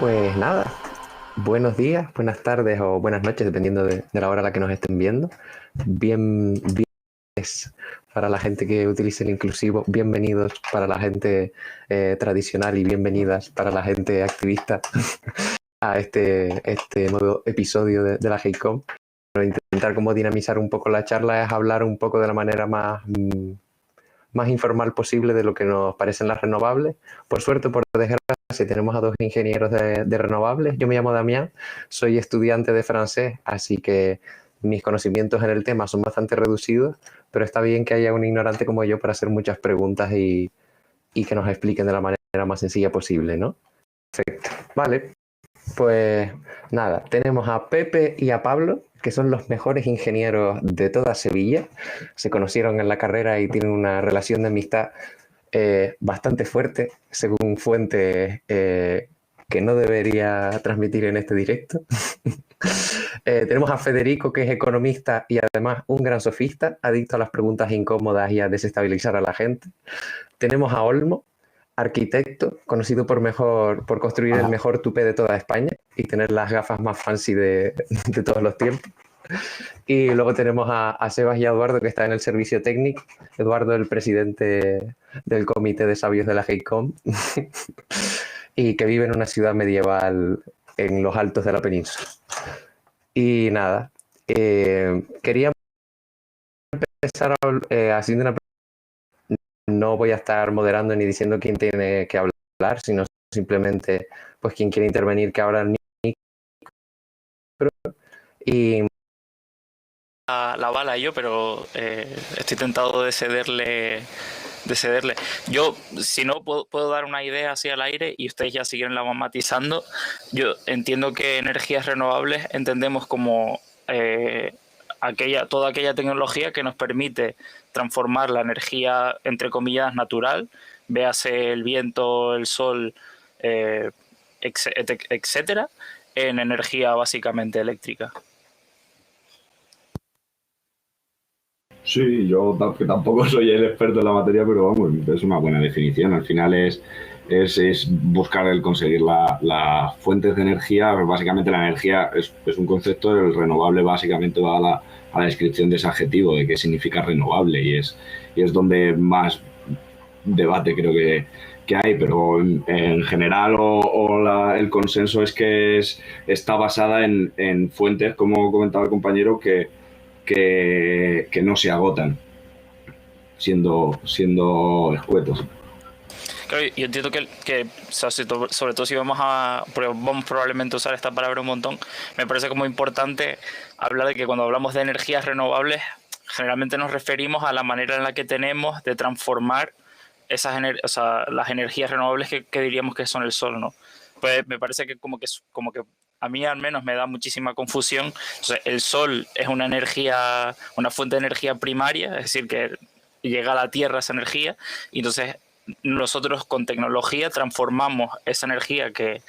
Pues nada, buenos días, buenas tardes o buenas noches, dependiendo de la hora a la que nos estén viendo. Bien para la gente que utilice el inclusivo, bienvenidos para la gente tradicional y bienvenidas para la gente activista a este nuevo episodio de la HeyCom. Intentar como dinamizar un poco la charla es hablar un poco de la manera más informal posible de lo que nos parecen las renovables. Por suerte, por desgracia, tenemos a dos ingenieros de renovables. Yo me llamo Damián, soy estudiante de francés, así que mis conocimientos en el tema son bastante reducidos, pero está bien que haya un ignorante como yo para hacer muchas preguntas y que nos expliquen de la manera más sencilla posible, ¿no? Perfecto. Vale, pues nada, tenemos a Pepe y a Pablo, que son los mejores ingenieros de toda Sevilla. Se conocieron en la carrera y tienen una relación de amistad bastante fuerte, según fuentes que no debería transmitir en este directo. Tenemos a Federico, que es economista y además un gran sofista, adicto a las preguntas incómodas y a desestabilizar a la gente. Tenemos a Olmo, arquitecto, conocido por construir el mejor tupé de toda España y tener las gafas más fancy de todos los tiempos. Y luego tenemos a Sebas y a Eduardo, que está en el servicio técnico. Eduardo, el presidente del comité de sabios de la HeyCom, y que vive en una ciudad medieval en los altos de la península. Y nada, quería empezar haciendo una... No voy a estar moderando ni diciendo quién tiene que hablar, sino simplemente pues quien quiere intervenir que abra el micro. Y la bala yo, pero estoy tentado de cederle. Yo, si no, puedo dar una idea así al aire y ustedes ya siguen la van matizando. Yo entiendo que energías renovables entendemos como toda aquella tecnología que nos permite transformar la energía, entre comillas, natural, véase el viento, el sol, eh, etcétera, en energía básicamente eléctrica. Sí, yo que tampoco soy el experto en la materia, pero vamos, es una buena definición. Al final es buscar el conseguir las fuentes de energía. Básicamente la energía es un concepto, el renovable básicamente va a la descripción de ese adjetivo, de qué significa renovable, y es donde más debate creo que hay, pero en general el consenso es que está basada en fuentes, como comentaba el compañero, que no se agotan, siendo escuetos. Claro, yo entiendo que o sea, sobre todo si vamos probablemente a usar esta palabra un montón, me parece como importante hablar de que cuando hablamos de energías renovables, generalmente nos referimos a la manera en la que tenemos de transformar o sea, las energías renovables que diríamos que son el sol, ¿no? Pues me parece que como que a mí al menos me da muchísima confusión. Entonces, el sol es una fuente de energía primaria, es decir, que llega a la Tierra esa energía, y entonces nosotros con tecnología transformamos esa energía que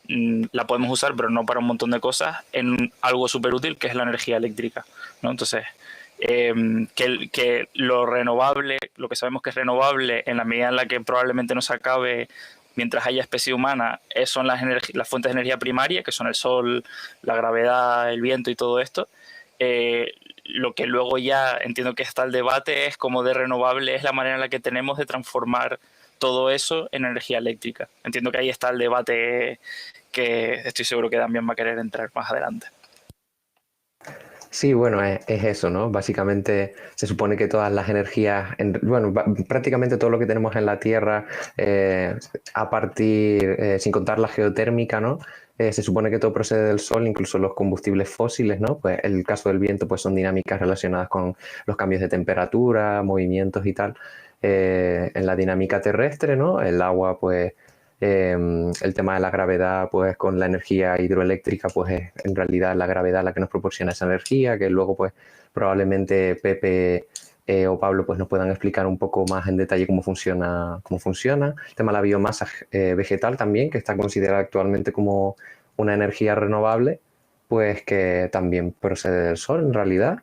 la podemos usar, pero no para un montón de cosas, en algo súper útil que es la energía eléctrica, ¿no? Entonces, que lo renovable, lo que sabemos que es renovable, en la medida en la que probablemente no se acabe mientras haya especie humana, son las fuentes de energía primaria, que son el sol, la gravedad, el viento y todo esto. Lo que luego ya entiendo que está el debate es cómo de renovable es la manera en la que tenemos de transformar todo eso en energía eléctrica. Entiendo que ahí está el debate que estoy seguro que también va a querer entrar más adelante. sí, bueno, es eso, ¿no? Básicamente se supone que todas las energías, bueno, prácticamente todo lo que tenemos en la Tierra, sin contar la geotérmica, ¿no? Se supone que todo procede del Sol, incluso los combustibles fósiles, ¿no? Pues el caso del viento, pues son dinámicas relacionadas con los cambios de temperatura, movimientos y tal. En la dinámica terrestre, ¿no? El agua, pues el tema de la gravedad, pues con la energía hidroeléctrica, pues es en realidad la gravedad la que nos proporciona esa energía, que luego pues probablemente Pepe o Pablo pues nos puedan explicar un poco más en detalle cómo funciona, cómo funciona. El tema de la biomasa vegetal también, que está considerada actualmente como una energía renovable, pues que también procede del sol en realidad.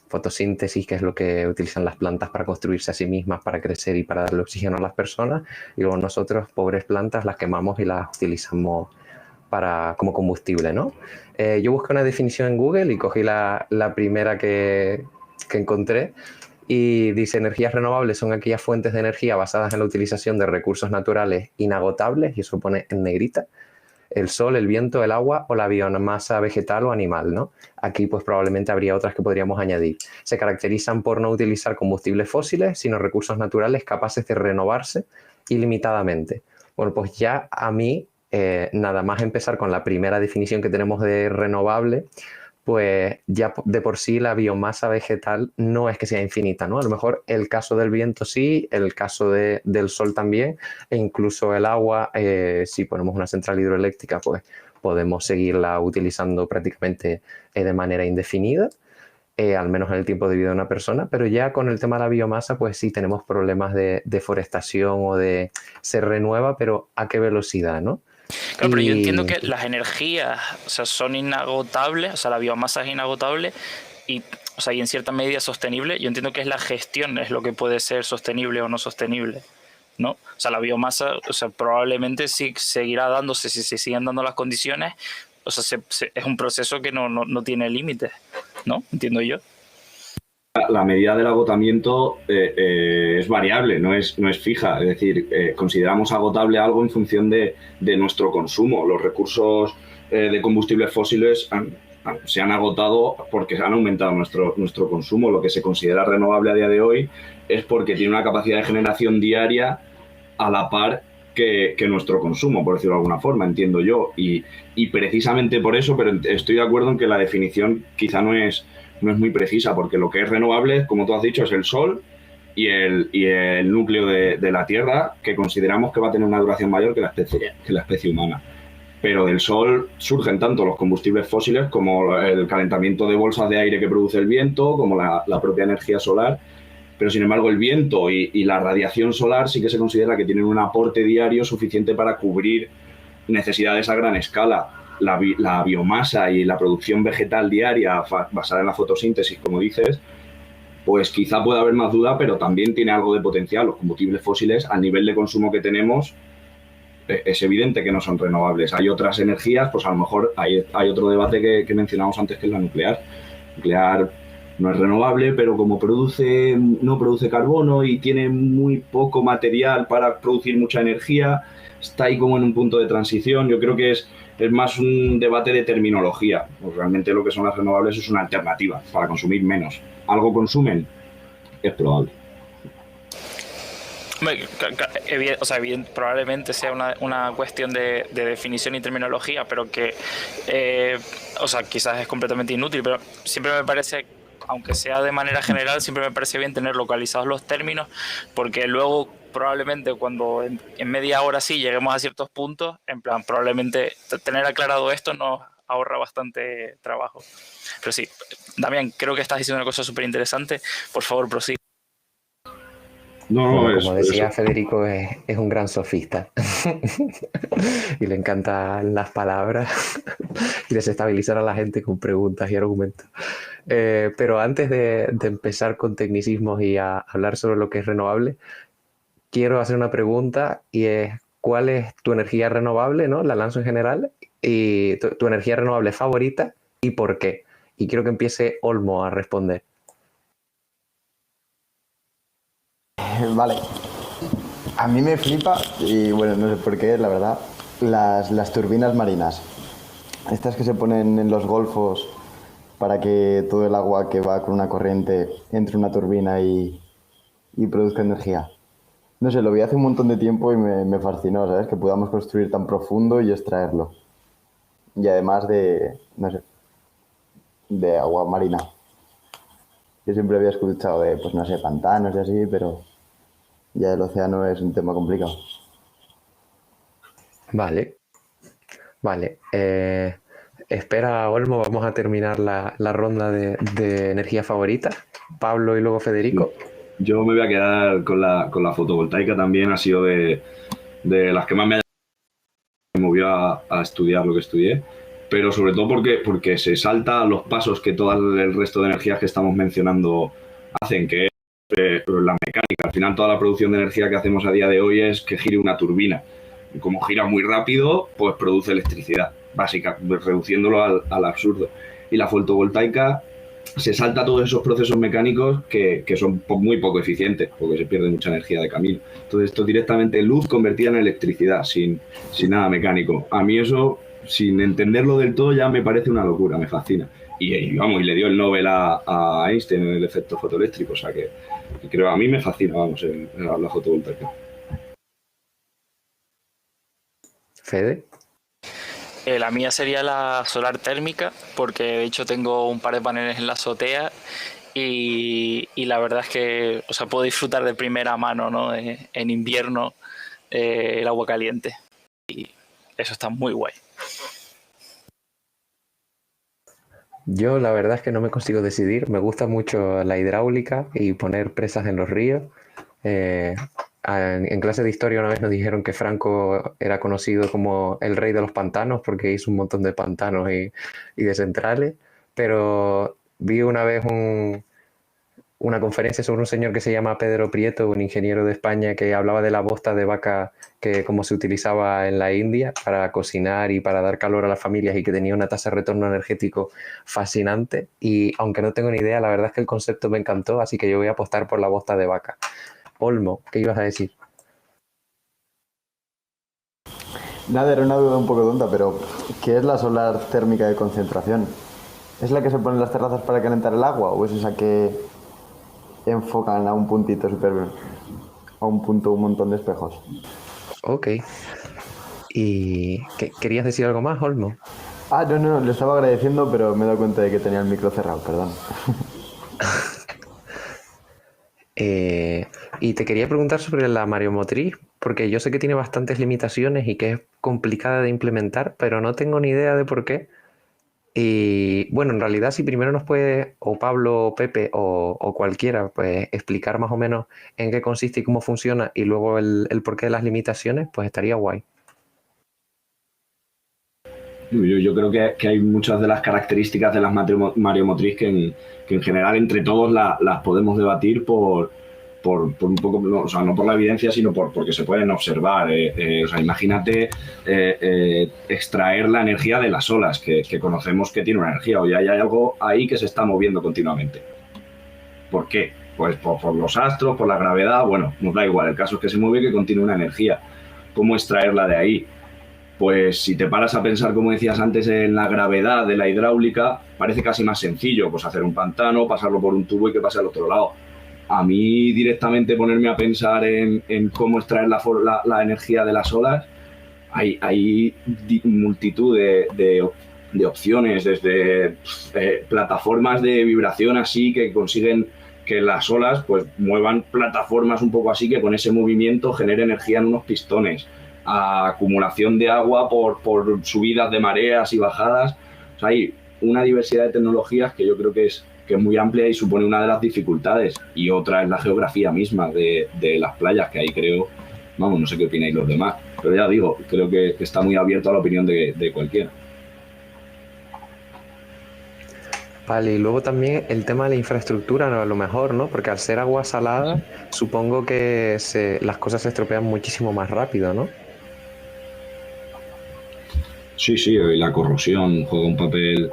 fotosíntesis, que es lo que utilizan las plantas para construirse a sí mismas, para crecer y para darle oxígeno a las personas, y luego nosotros, pobres plantas, las quemamos y las utilizamos como combustible, ¿no? Yo busqué una definición en Google y cogí la primera que encontré, y dice: energías renovables son aquellas fuentes de energía basadas en la utilización de recursos naturales inagotables, y eso pone en negrita: el sol, el viento, el agua o la biomasa vegetal o animal, ¿no? Aquí pues probablemente habría otras que podríamos añadir. Se caracterizan por no utilizar combustibles fósiles, sino recursos naturales capaces de renovarse ilimitadamente. Bueno, pues ya a mí, nada más empezar con la primera definición que tenemos de renovable, pues ya de por sí la biomasa vegetal no es que sea infinita, ¿no? A lo mejor el caso del viento sí, el caso del sol también, e incluso el agua, si ponemos una central hidroeléctrica, pues podemos seguirla utilizando prácticamente de manera indefinida, al menos en el tiempo de vida de una persona, pero ya con el tema de la biomasa, pues sí tenemos problemas de deforestación o de se renueva, pero ¿a qué velocidad, no? Claro, pero yo entiendo que las energías, o sea, son inagotables, o sea, la biomasa es inagotable y, o sea, y en cierta medida sostenible. Yo entiendo que es la gestión, es lo que puede ser sostenible o no sostenible, ¿no? O sea, la biomasa, o sea, probablemente sí seguirá dándose si se siguen dando las condiciones. O sea, es un proceso que no tiene límites, ¿no? Entiendo yo. La medida del agotamiento es variable, no es fija. Es decir, consideramos agotable algo en función de nuestro consumo. Los recursos de combustibles fósiles se han agotado porque han aumentado nuestro consumo. Lo que se considera renovable a día de hoy es porque tiene una capacidad de generación diaria a la par que nuestro consumo, por decirlo de alguna forma, entiendo yo. Y precisamente por eso, pero estoy de acuerdo en que la definición quizá no es muy precisa, porque lo que es renovable, como tú has dicho, es el sol y el núcleo de la Tierra, que consideramos que va a tener una duración mayor que la especie humana. Pero del sol surgen tanto los combustibles fósiles como el calentamiento de bolsas de aire que produce el viento, como la propia energía solar. Pero sin embargo el viento y la radiación solar sí que se considera que tienen un aporte diario suficiente para cubrir necesidades a gran escala. La biomasa y la producción vegetal diaria basada en la fotosíntesis, como dices, pues quizá pueda haber más duda, pero también tiene algo de potencial. Los combustibles fósiles, al nivel de consumo que tenemos, es evidente que no son renovables. Hay otras energías, pues a lo mejor hay otro debate que mencionamos antes, que es la nuclear. Nuclear no es renovable, pero como no produce carbono y tiene muy poco material para producir mucha energía, está ahí como en un punto de transición. Yo creo que es más un debate de terminología. Pues realmente lo que son las renovables es una alternativa para consumir menos. ¿Algo consumen? Es probable. O sea, probablemente sea una cuestión de definición y terminología, pero que, o sea, quizás es completamente inútil, pero siempre me parece, aunque sea de manera general, siempre me parece bien tener localizados los términos, porque luego probablemente cuando en media hora sí lleguemos a ciertos puntos, en plan, probablemente tener aclarado esto nos ahorra bastante trabajo. Pero sí, Damián, creo que estás diciendo una cosa súper interesante. Por favor, prosigue. No, bueno, como decía Federico, es un gran sofista y le encantan las palabras y desestabilizar a la gente con preguntas y argumentos. Pero antes de empezar con tecnicismos y a hablar sobre lo que es renovable, quiero hacer una pregunta, y es: ¿cuál es tu energía renovable, ¿no? La lanzo en general, y tu energía renovable favorita y por qué. Y quiero que empiece Olmo a responder. Vale. A mí me flipa, y bueno, no sé por qué, la verdad, las turbinas marinas. Estas que se ponen en los golfos para que todo el agua que va con una corriente entre en una turbina y produzca energía. No sé, lo vi hace un montón de tiempo y me fascinó, ¿sabes? Que podamos construir tan profundo y extraerlo. Y además no sé, de agua marina. Yo siempre había escuchado de, pues no sé, pantanos y así, pero ya el océano es un tema complicado. Vale. Espera, Olmo, vamos a terminar la ronda de energía favorita. Pablo y luego Federico. Yo me voy a quedar con la fotovoltaica también. Ha sido de las que más me movió a estudiar lo que estudié. pero sobre todo porque se salta los pasos que todo el resto de energías que estamos mencionando hacen, que es la mecánica. Al final toda la producción de energía que hacemos a día de hoy es que gire una turbina. Y como gira muy rápido, pues produce electricidad, básica, reduciéndolo al absurdo. Y la fotovoltaica se salta todos esos procesos mecánicos que son muy poco eficientes, porque se pierde mucha energía de camino. Entonces esto es directamente luz convertida en electricidad, sin nada mecánico. A mí eso, sin entenderlo del todo, ya me parece una locura, me fascina. Y vamos, y le dio el Nobel a Einstein en el efecto fotoeléctrico, o sea que creo, a mí me fascina, vamos, la fotovoltaica. Fede. La mía sería la solar térmica, porque de hecho tengo un par de paneles en la azotea y la verdad es que, o sea, puedo disfrutar de primera mano, ¿no? En invierno, el agua caliente. Y eso está muy guay. Yo la verdad es que no me consigo decidir. Me gusta mucho la hidráulica y poner presas en los ríos. Eh, en clase de historia una vez nos dijeron que Franco era conocido como el rey de los pantanos porque hizo un montón de pantanos y de centrales, pero vi una vez una conferencia sobre un señor que se llama Pedro Prieto, un ingeniero de España, que hablaba de la bosta de vaca que como se utilizaba en la India para cocinar y para dar calor a las familias y que tenía una tasa de retorno energético fascinante. Y aunque no tengo ni idea, la verdad es que el concepto me encantó, así que yo voy a apostar por la bosta de vaca. Olmo, ¿qué ibas a decir? Nada, era una duda un poco tonta, pero ¿qué es la solar térmica de concentración? ¿Es la que se pone en las terrazas para calentar el agua o es esa que enfocan a un puntito súper, a un punto, un montón de espejos? Ok. ¿Y querías decir algo más, Olmo? No, le estaba agradeciendo, pero me he dado cuenta de que tenía el micro cerrado, perdón. Y te quería preguntar sobre la mareomotriz, porque yo sé que tiene bastantes limitaciones y que es complicada de implementar, pero no tengo ni idea de por qué. Y bueno, en realidad si primero nos puede, o Pablo, o Pepe, o cualquiera, pues explicar más o menos en qué consiste y cómo funciona, y luego el porqué de las limitaciones, pues estaría guay. Yo creo que hay muchas de las características de las mareomotriz que en general entre todos las podemos debatir por un poco, no, o sea, no por la evidencia, sino porque se pueden observar. O sea, imagínate extraer la energía de las olas, que conocemos que tiene una energía, o ya hay algo ahí que se está moviendo continuamente. ¿Por qué? Pues por los astros, por la gravedad, bueno, nos da igual, el caso es que se mueve y que contiene una energía. ¿Cómo extraerla de ahí? Pues si te paras a pensar, como decías antes, en la gravedad de la hidráulica, parece casi más sencillo, pues hacer un pantano, pasarlo por un tubo y que pase al otro lado. A mí directamente ponerme a pensar en cómo extraer la energía de las olas, hay multitud de opciones, desde plataformas de vibración así que consiguen que las olas pues muevan plataformas un poco así que con ese movimiento genere energía en unos pistones, a acumulación de agua por subidas de mareas y bajadas. O sea, hay una diversidad de tecnologías que yo creo que es muy amplia y supone una de las dificultades. Y otra es la geografía misma de las playas, que ahí creo, vamos, no sé qué opináis los demás, pero ya digo, creo que está muy abierto a la opinión de cualquiera. Vale, y luego también el tema de la infraestructura, ¿no? A lo mejor, ¿no? Porque al ser agua salada, supongo que las cosas se estropean muchísimo más rápido, ¿no? Sí, la corrosión juega un papel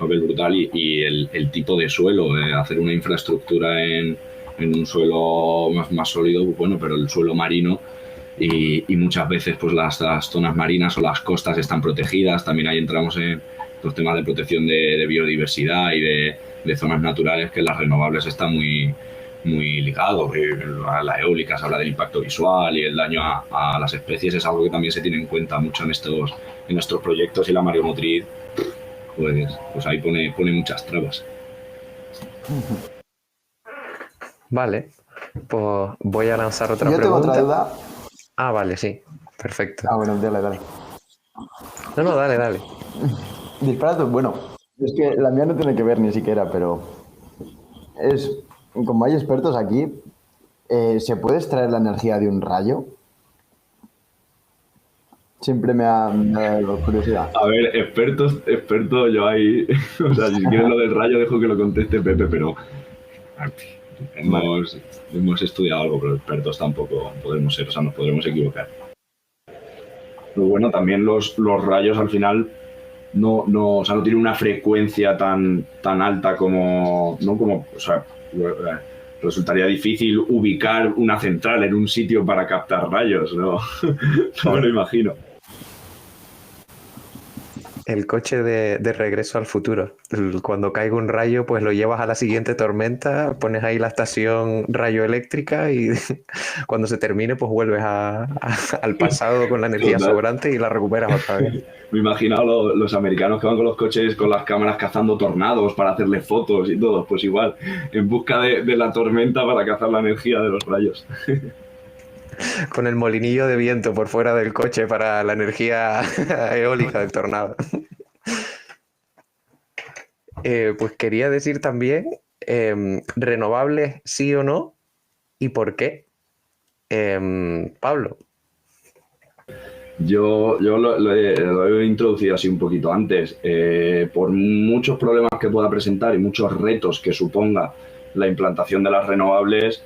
brutal y el tipo de suelo, hacer una infraestructura en un suelo más sólido, bueno, pero el suelo marino y muchas veces pues las zonas marinas o las costas están protegidas, también ahí entramos en los temas de protección de biodiversidad y de zonas naturales, que las renovables están muy ligados. A la eólica se habla del impacto visual y el daño a las especies, es algo que también se tiene en cuenta mucho en nuestros proyectos, y la mareomotriz pues ahí pone muchas trabas. Vale, pues voy a lanzar otra Yo tengo pregunta. otra duda. Ah, vale, sí, perfecto. Bueno, dale. No, dale. Dispara tú. Bueno, es que la mía no tiene que ver ni siquiera, pero como hay expertos aquí, ¿se puede extraer la energía de un rayo? Siempre me ha dado curiosidad. A ver, experto yo ahí. O sea, si quieres lo del rayo, dejo que lo conteste Pepe, pero hemos estudiado algo, pero expertos tampoco podemos ser, o sea, nos podremos equivocar. Pero bueno, también los rayos al final o sea, no tienen una frecuencia tan alta como, ¿no? Como, o sea, resultaría difícil ubicar una central en un sitio para captar rayos, ¿no? No me lo imagino. El coche de regreso al futuro. Cuando caiga un rayo, pues lo llevas a la siguiente tormenta, pones ahí la estación radioeléctrica y cuando se termine, pues vuelves al pasado con la energía Total. sobrante y la recuperas otra vez. Me he imaginado los americanos que van con los coches, con las cámaras cazando tornados para hacerle fotos y todo, pues igual, en busca de la tormenta para cazar la energía de los rayos. Con el molinillo de viento por fuera del coche para la energía eólica del tornado. Pues quería decir también, renovables sí o no, y por qué. Pablo. Yo lo he introducido así un poquito antes. Por muchos problemas que pueda presentar y muchos retos que suponga la implantación de las renovables,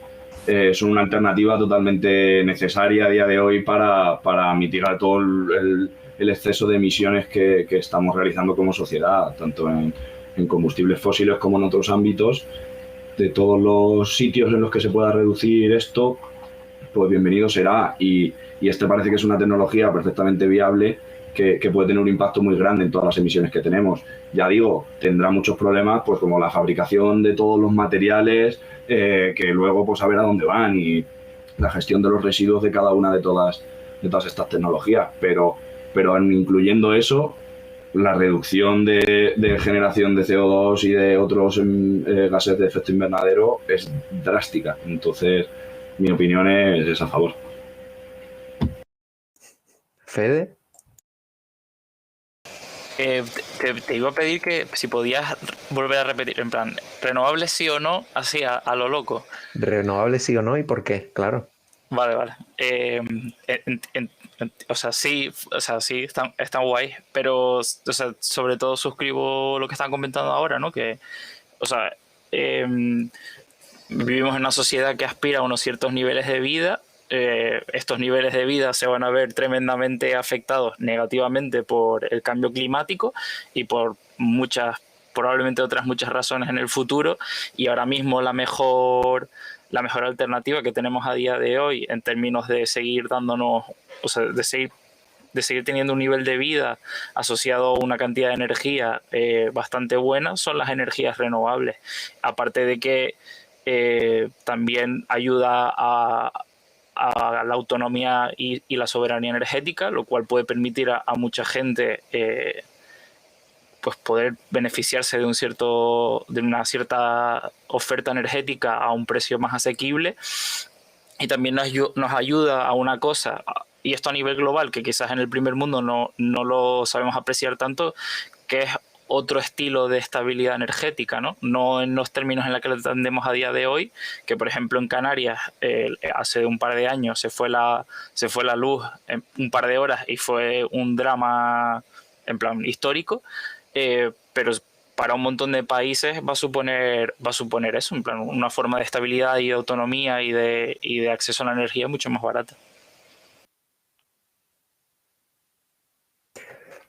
son una alternativa totalmente necesaria a día de hoy para mitigar todo el exceso de emisiones que estamos realizando como sociedad, tanto en combustibles fósiles como en otros ámbitos. De todos los sitios en los que se pueda reducir esto, pues bienvenido será. Y este parece que es una tecnología perfectamente viable que puede tener un impacto muy grande en todas las emisiones que tenemos. Ya digo, tendrá muchos problemas, pues como la fabricación de todos los materiales, que luego pues a ver a dónde van, y la gestión de los residuos de cada una de todas estas tecnologías. Pero incluyendo eso, la reducción de generación de CO2 y de otros gases de efecto invernadero es drástica. Entonces, mi opinión es a favor. ¿Fede? Te iba a pedir que si podías volver a repetir, en plan, renovables sí o no, así a lo loco. ¿Renovables sí o no y por qué? Claro. Vale. O sea, sí, están guay, pero o sea, sobre todo suscribo lo que están comentando ahora, ¿no? Que, o sea, vivimos en una sociedad que aspira a unos ciertos niveles de vida. Estos niveles de vida se van a ver tremendamente afectados negativamente por el cambio climático y por probablemente otras muchas razones en el futuro, y ahora mismo la mejor alternativa que tenemos a día de hoy en términos de seguir dándonos, o sea, de seguir teniendo un nivel de vida asociado a una cantidad de energía bastante buena, son las energías renovables. Aparte de que también ayuda a la autonomía y la soberanía energética, lo cual puede permitir a mucha gente pues poder beneficiarse de una cierta oferta energética a un precio más asequible. Y también nos ayuda a una cosa, y esto a nivel global, que quizás en el primer mundo no lo sabemos apreciar tanto, que es otro estilo de estabilidad energética, no en los términos en los que lo entendemos a día de hoy, que por ejemplo en Canarias hace un par de años se fue la luz en un par de horas y fue un drama en plan histórico, pero para un montón de países va a suponer eso, en plan una forma de estabilidad y de autonomía y de acceso a la energía mucho más barata.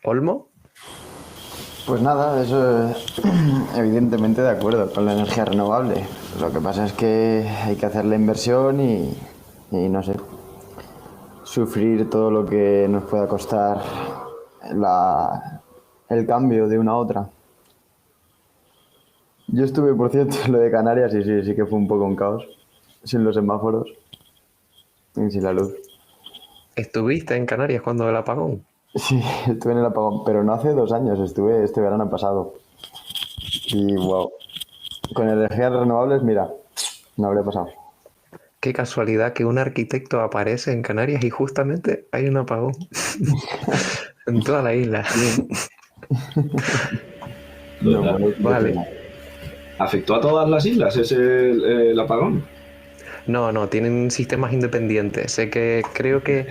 ¿Olmo? Pues nada, eso evidentemente de acuerdo con la energía renovable. Lo que pasa es que hay que hacer la inversión y no sé, sufrir todo lo que nos pueda costar el cambio de una a otra. Yo estuve, por cierto, en lo de Canarias y sí que fue un poco un caos, sin los semáforos y sin la luz. ¿Estuviste en Canarias cuando el apagón? Sí, estuve en el apagón, pero no hace 2 años, estuve este verano pasado. Y wow, con energías renovables, mira, no habría pasado. Qué casualidad que un arquitecto aparece en Canarias y justamente hay un apagón en toda la isla. No, vale. ¿Afectó a todas las islas ese el apagón? No, tienen sistemas independientes. Creo que,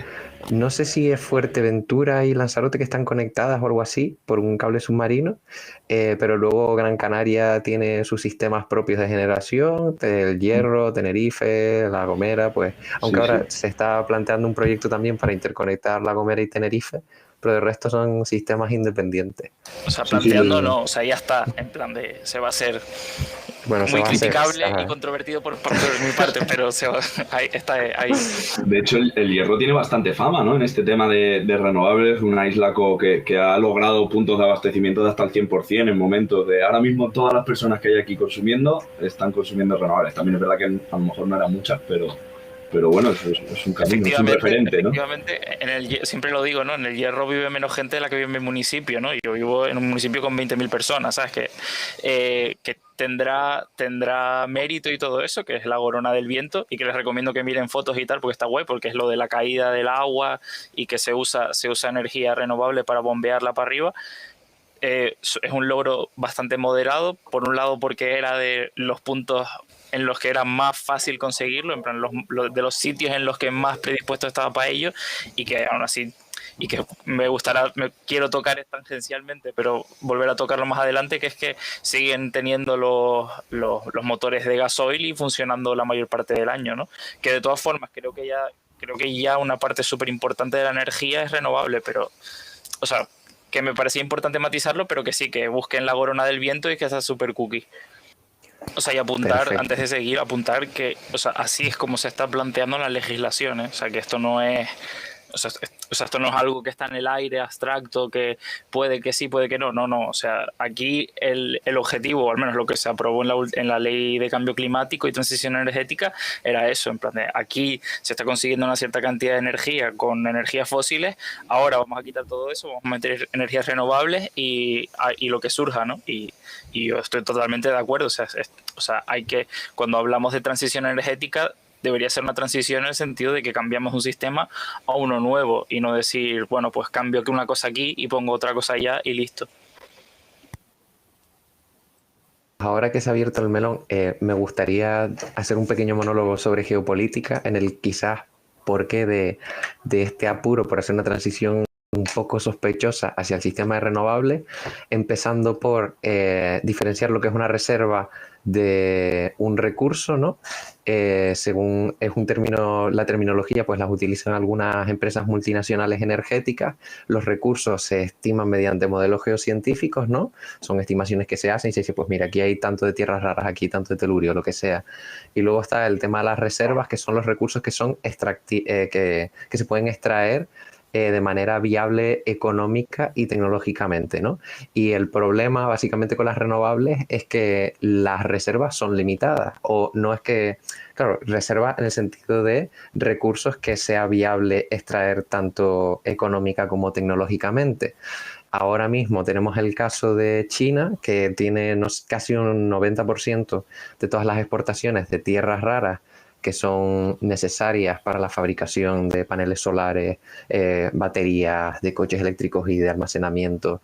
no sé si es Fuerteventura y Lanzarote que están conectadas o algo así por un cable submarino, pero luego Gran Canaria tiene sus sistemas propios de generación, El Hierro, Tenerife, La Gomera, pues, aunque Sí, sí. ahora se está planteando un proyecto también para interconectar La Gomera y Tenerife, pero el resto son sistemas independientes. O sea, Sí, sí, planteando no, o sea, ya está, en plan de, se va a hacer Bueno, se muy va a hacer. criticable y Ajá. controvertido por parte de mi parte, pero ahí está ahí. de hecho, el Hierro tiene bastante fama, ¿no? En este tema de renovables, una isla que ha logrado puntos de abastecimiento de hasta el 100% en momentos de ahora mismo todas las personas que hay aquí consumiendo están consumiendo renovables. También es verdad que a lo mejor no eran muchas, pero bueno, es un camino, es un referente, ¿no? Efectivamente, siempre lo digo, ¿no? En el Hierro vive menos gente de la que vive en mi municipio, ¿no? Yo vivo en un municipio con 20.000 personas, ¿sabes? Que tendrá mérito y todo eso, que es la Corona del Viento, y que les recomiendo que miren fotos y tal, porque está guay, porque es lo de la caída del agua y que se usa energía renovable para bombearla para arriba. Es un logro bastante moderado, por un lado porque era de los puntos en los que era más fácil conseguirlo, en plan de los sitios en los que más predispuesto estaba para ello, y que aún así, y que quiero tocar tangencialmente, pero volver a tocarlo más adelante, que es que siguen teniendo los motores de gasoil y funcionando la mayor parte del año, ¿no? Que de todas formas creo que ya una parte súper importante de la energía es renovable, pero, o sea, que me parecía importante matizarlo, pero que sí, que busquen la Corona del Viento y que sea super cookie. O sea, y apuntar, Perfecto. antes de seguir, apuntar que, o sea, así es como se está planteando la legislación, ¿eh? O sea, que esto no es, esto no es algo que está en el aire abstracto, que puede que sí, puede que no, no, o sea, aquí el objetivo, o al menos lo que se aprobó en la ley de cambio climático y transición energética, era eso, en plan de aquí se está consiguiendo una cierta cantidad de energía con energías fósiles, ahora vamos a quitar todo eso, vamos a meter energías renovables y lo que surja, ¿no? Y yo estoy totalmente de acuerdo, o sea, cuando hablamos de transición energética, debería ser una transición en el sentido de que cambiamos un sistema a uno nuevo y no decir, bueno, pues cambio una cosa aquí y pongo otra cosa allá y listo. Ahora que se ha abierto el melón, me gustaría hacer un pequeño monólogo sobre geopolítica en el quizás porqué de este apuro por hacer una transición un poco sospechosa hacia el sistema de renovables, empezando por diferenciar lo que es una reserva de un recurso, ¿no? Según es un término, la terminología pues las utilizan algunas empresas multinacionales energéticas. Los recursos se estiman mediante modelos geocientíficos, ¿no? Son estimaciones que se hacen y se dice, pues mira, aquí hay tanto de tierras raras, aquí tanto de telurio, lo que sea. Y luego está el tema de las reservas, que son los recursos que son que se pueden extraer de manera viable económica y tecnológicamente, ¿no? Y el problema básicamente con las renovables es que las reservas son limitadas, o no es que, claro, reservas en el sentido de recursos que sea viable extraer tanto económica como tecnológicamente. Ahora mismo tenemos el caso de China, que tiene casi un 90% de todas las exportaciones de tierras raras que son necesarias para la fabricación de paneles solares, baterías de coches eléctricos y de almacenamiento,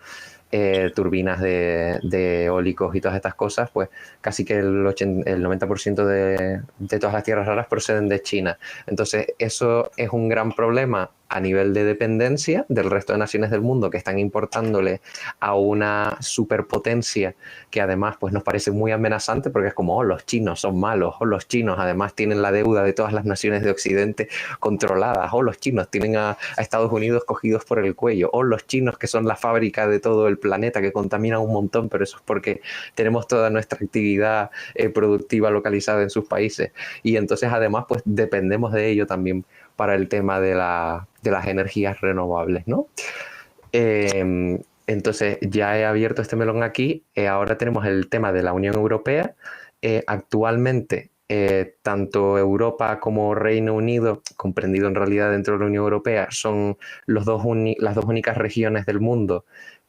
turbinas de eólicos y todas estas cosas, pues casi que el 90% de todas las tierras raras proceden de China. Entonces, eso es un gran problema a nivel de dependencia del resto de naciones del mundo que están importándole a una superpotencia que además pues nos parece muy amenazante porque es como, oh, los chinos son malos, o los chinos además tienen la deuda de todas las naciones de Occidente controladas, o los chinos tienen a Estados Unidos cogidos por el cuello, o los chinos que son la fábrica de todo el planeta que contaminan un montón, pero eso es porque tenemos toda nuestra actividad productiva localizada en sus países y entonces además pues dependemos de ello también para el tema de las energías renovables, ¿no? Entonces ya he abierto este melón aquí, ahora tenemos el tema de la Unión Europea. Actualmente tanto Europa como Reino Unido, comprendido en realidad dentro de la Unión Europea, son las dos únicas regiones del mundo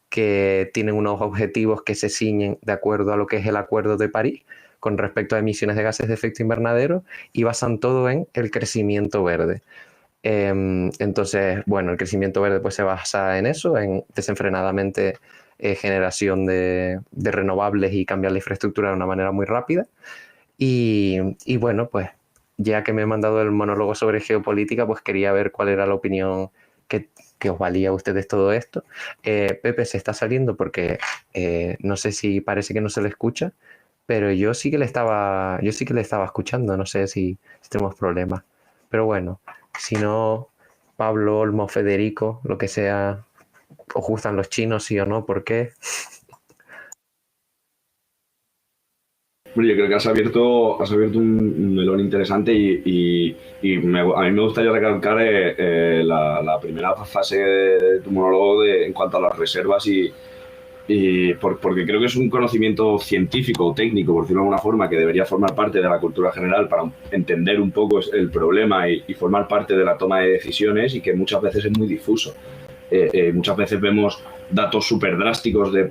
que tienen unos objetivos que se ciñen de acuerdo a lo que es el Acuerdo de París con respecto a emisiones de gases de efecto invernadero y basan todo en el crecimiento verde. Entonces, bueno, el crecimiento verde pues se basa en eso, en desenfrenadamente generación de renovables y cambiar la infraestructura de una manera muy rápida. Y bueno, pues ya que me he mandado el monólogo sobre geopolítica, pues quería ver cuál era la opinión que os valía a ustedes todo esto. Pepe se está saliendo porque no sé si parece que no se le escucha, pero yo sí que le estaba escuchando, no sé si tenemos problemas. Pero bueno, si no, Pablo, Olmo, Federico, lo que sea, os gustan los chinos, sí o no, ¿por qué? Bueno, yo creo que has abierto un melón interesante a mí me gustaría recalcar la primera fase de tu monólogo en cuanto a las reservas porque creo que es un conocimiento científico o técnico, por decirlo de alguna forma, que debería formar parte de la cultura general para entender un poco el problema y formar parte de la toma de decisiones y que muchas veces es muy difuso. Muchas veces vemos datos súper drásticos de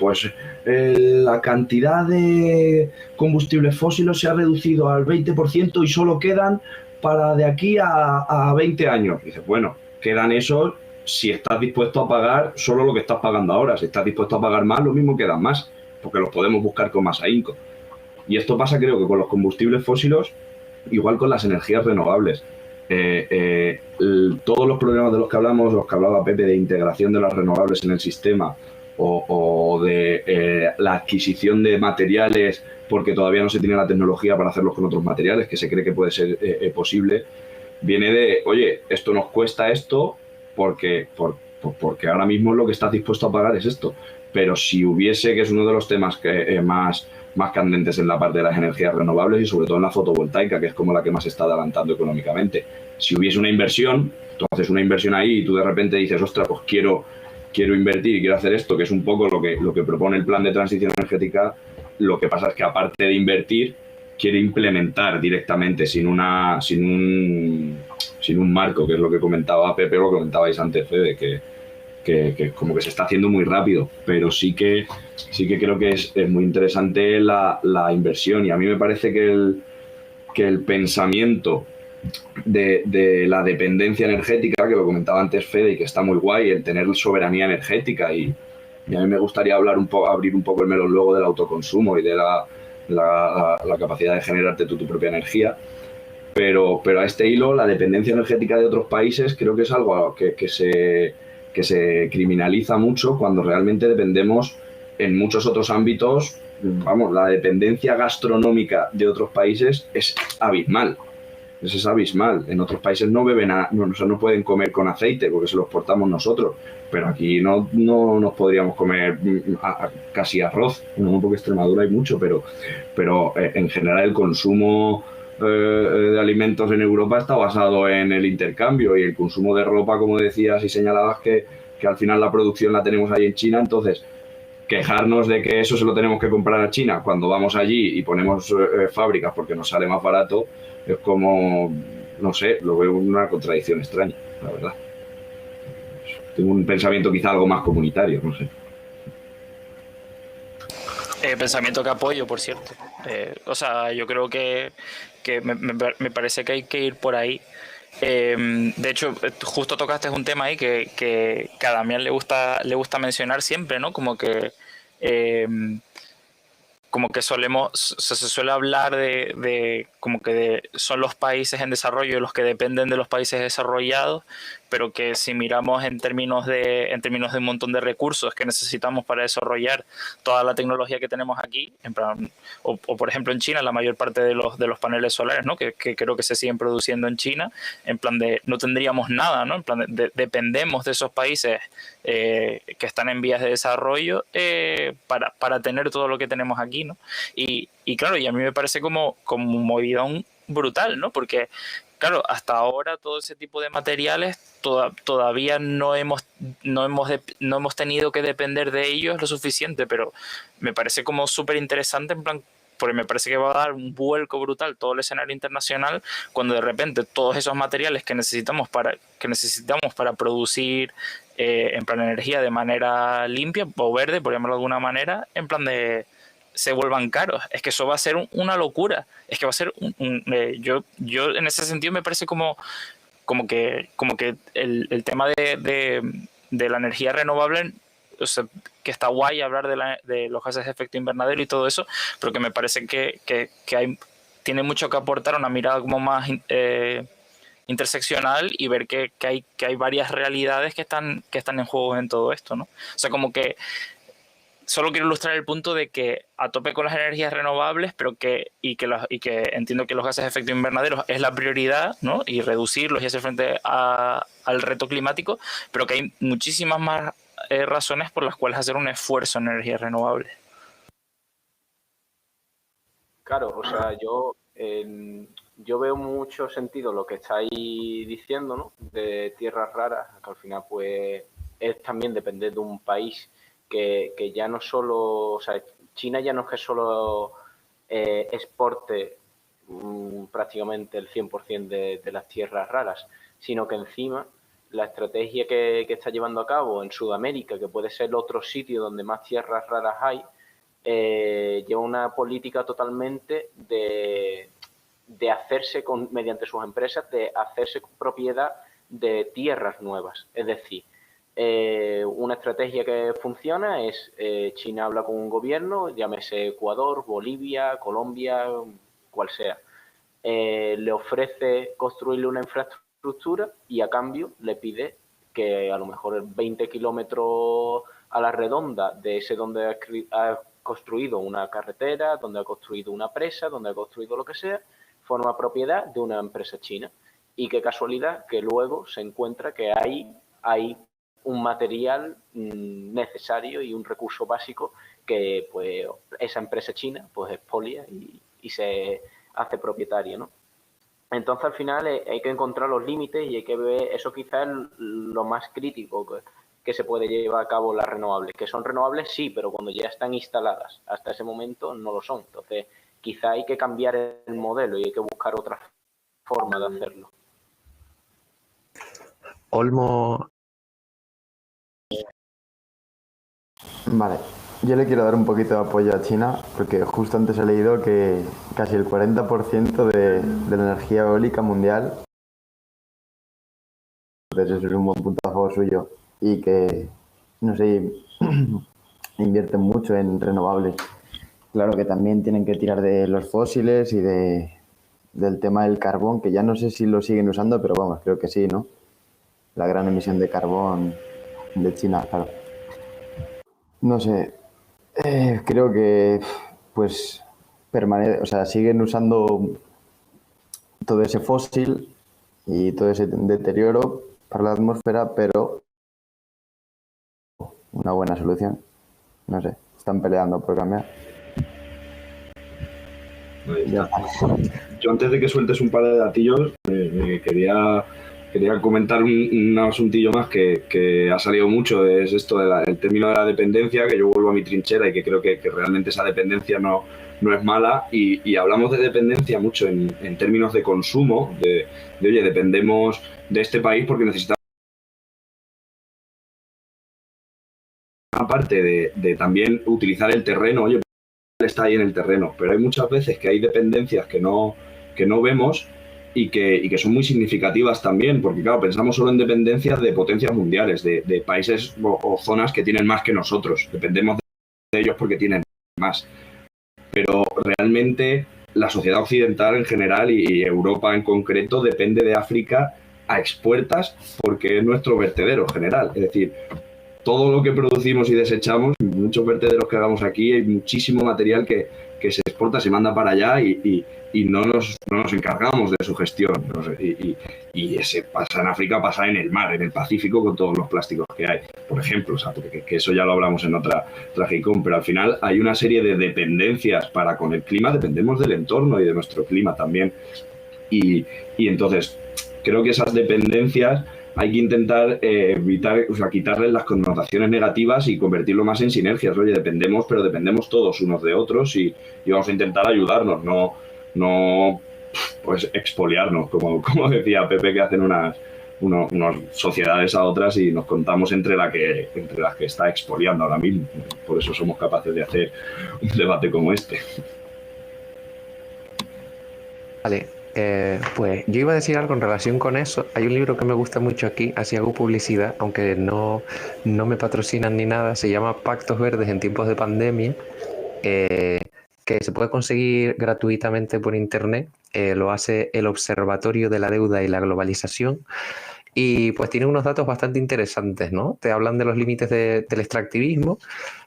la cantidad de combustibles fósiles se ha reducido al 20% y solo quedan para de aquí a 20 años. Y dices, bueno, quedan esos si estás dispuesto a pagar solo lo que estás pagando ahora. Si estás dispuesto a pagar más, lo mismo quedan más, porque los podemos buscar con más ahínco. Y esto pasa, creo que con los combustibles fósiles, igual con las energías renovables. Todos los problemas de los que hablamos, los que hablaba Pepe, de integración de las renovables en el sistema o de la adquisición de materiales porque todavía no se tiene la tecnología para hacerlos con otros materiales, que se cree que puede ser posible, viene de, oye, esto nos cuesta esto porque ahora mismo lo que estás dispuesto a pagar es esto. Pero si hubiese, que es uno de los temas que más candentes en la parte de las energías renovables y sobre todo en la fotovoltaica, que es como la que más está adelantando económicamente. Si hubiese una inversión, tú haces una inversión ahí y tú de repente dices, ostras, pues quiero invertir y quiero hacer esto, que es un poco lo que propone el plan de transición energética. Lo que pasa es que aparte de invertir, quiere implementar directamente sin un marco, que es lo que comentaba Pepe o lo que comentabais antes, Fede, que como que se está haciendo muy rápido, pero sí que creo que es muy interesante la inversión, y a mí me parece que el pensamiento de la dependencia energética, que lo comentaba antes Fede, y que está muy guay, el tener soberanía energética, y a mí me gustaría abrir un poco el melón luego del autoconsumo y de la capacidad de generarte tu propia energía. Pero a este hilo, la dependencia energética de otros países creo que es algo que se criminaliza mucho cuando realmente dependemos en muchos otros ámbitos. Vamos, la dependencia gastronómica de otros países es abismal. Es abismal. En otros países no beben no pueden comer con aceite porque se lo exportamos nosotros. Pero aquí no nos podríamos comer casi arroz. No, porque en Extremadura hay mucho, pero en general el consumo de alimentos en Europa está basado en el intercambio, y el consumo de ropa, como decías y señalabas, que al final la producción la tenemos ahí en China. Entonces, quejarnos de que eso se lo tenemos que comprar a China cuando vamos allí y ponemos fábricas porque nos sale más barato, es como, no sé, lo veo una contradicción extraña, la verdad. Tengo un pensamiento quizá algo más comunitario, no sé. Pensamiento que apoyo, por cierto. O sea, yo creo que me parece que hay que ir por ahí. De hecho, justo tocaste un tema ahí que a Damián le gusta mencionar siempre, ¿no? Como que se suele hablar de como que son los países en desarrollo los que dependen de los países desarrollados, pero que si miramos en términos de un montón de recursos que necesitamos para desarrollar toda la tecnología que tenemos aquí, en plan, o por ejemplo en China, la mayor parte de los paneles solares, ¿no? que creo que se siguen produciendo en China, en plan de no tendríamos nada, ¿no? En plan dependemos de esos países que están en vías de desarrollo para tener todo lo que tenemos aquí, ¿no? Y claro, y a mí me parece como un movidón brutal, ¿no? Porque claro, hasta ahora todo ese tipo de materiales todavía no hemos tenido que depender de ellos lo suficiente, pero me parece como súper interesante, en plan, porque me parece que va a dar un vuelco brutal todo el escenario internacional cuando de repente todos esos materiales que necesitamos para producir en plan energía de manera limpia o verde, por llamarlo de alguna manera, en plan de se vuelvan caros. Es que eso va a ser una locura. Es que va a ser yo en ese sentido me parece como que el tema de la energía renovable, o sea, que está guay hablar de los gases de efecto invernadero y todo eso, pero que me parece que hay tiene mucho que aportar, una mirada como más interseccional, y ver que hay varias realidades que están en juego en todo esto, ¿no? O sea, como que solo quiero ilustrar el punto de que a tope con las energías renovables, pero que entiendo que los gases de efecto invernadero es la prioridad, ¿no? Y reducirlos y hacer frente al reto climático, pero que hay muchísimas más razones por las cuales hacer un esfuerzo en energías renovables. Claro, o sea, yo veo mucho sentido lo que estáis diciendo, ¿no? De tierras raras, que al final pues es también depender de un país que ya no solo, o sea, China ya no es que solo exporte prácticamente el 100% de las tierras raras, sino que encima la estrategia que está llevando a cabo en Sudamérica, que puede ser otro sitio donde más tierras raras hay, lleva una política totalmente de hacerse mediante sus empresas, de hacerse propiedad de tierras nuevas. Es decir, una estrategia que funciona es China habla con un gobierno, llámese Ecuador, Bolivia, Colombia, cual sea. Le ofrece construirle una infraestructura y a cambio le pide que a lo mejor 20 kilómetros a la redonda de ese donde ha construido una carretera, donde ha construido una presa, donde ha construido lo que sea, forma propiedad de una empresa china. Y qué casualidad que luego se encuentra que hay un material necesario y un recurso básico que pues esa empresa china pues expolia y se hace propietaria, ¿no? Entonces al final hay que encontrar los límites y hay que ver, eso quizás es lo más crítico que se puede llevar a cabo las renovables. Que son renovables, sí, pero cuando ya están instaladas, hasta ese momento no lo son. Entonces, quizá hay que cambiar el modelo y hay que buscar otra forma de hacerlo. Olmo. Vale, yo le quiero dar un poquito de apoyo a China, porque justo antes he leído que casi el 40% de la energía eólica mundial, entonces eso es un buen punto a favor suyo, y que, no sé, invierten mucho en renovables. Claro que también tienen que tirar de los fósiles y del tema del carbón, que ya no sé si lo siguen usando, pero vamos, creo que sí, ¿no? La gran emisión de carbón de China, claro. No sé, creo que pues siguen usando todo ese fósil y todo ese deterioro para la atmósfera, pero una buena solución. No sé, están peleando por cambiar. Ya. Yo antes de que sueltes un par de datillos, quería comentar un asuntillo más que ha salido mucho, es esto del término de la dependencia, que yo vuelvo a mi trinchera y que creo que realmente esa dependencia no es mala, y hablamos de dependencia mucho en términos de consumo, de oye, dependemos de este país porque necesitamos, aparte de también utilizar el terreno, oye, está ahí en el terreno, pero hay muchas veces que hay dependencias que no vemos y que son muy significativas también, porque claro, pensamos solo en dependencias de potencias mundiales, de países o zonas que tienen más que nosotros, dependemos de ellos porque tienen más, pero realmente la sociedad occidental en general y Europa en concreto depende de África a expuertas porque es nuestro vertedero general, es decir, todo lo que producimos y desechamos, muchos vertederos que hagamos aquí, hay muchísimo material que se exporta, se manda para allá y no nos encargamos de su gestión. No sé, y ese pasa en África, pasa en el mar, en el Pacífico, con todos los plásticos que hay, por ejemplo. O sea, que eso ya lo hablamos en otra Tragicom, pero al final hay una serie de dependencias para con el clima, dependemos del entorno y de nuestro clima también. Y entonces, creo que esas dependencias hay que intentar evitar, o sea, quitarles las connotaciones negativas y convertirlo más en sinergias. Oye, dependemos, pero dependemos todos unos de otros y vamos a intentar ayudarnos, no pues expoliarnos, como decía Pepe, que hacen unas sociedades a otras y nos contamos entre las que está expoliando ahora mismo. Por eso somos capaces de hacer un debate como este. Vale. Pues yo iba a decir algo en relación con eso. Hay un libro que me gusta mucho aquí, así hago publicidad, aunque no me patrocinan ni nada, se llama Pactos Verdes en tiempos de pandemia. que se puede conseguir gratuitamente por internet. Lo hace el Observatorio de la Deuda y la Globalización. Y pues tiene unos datos bastante interesantes, ¿no? Te hablan de los límites del extractivismo,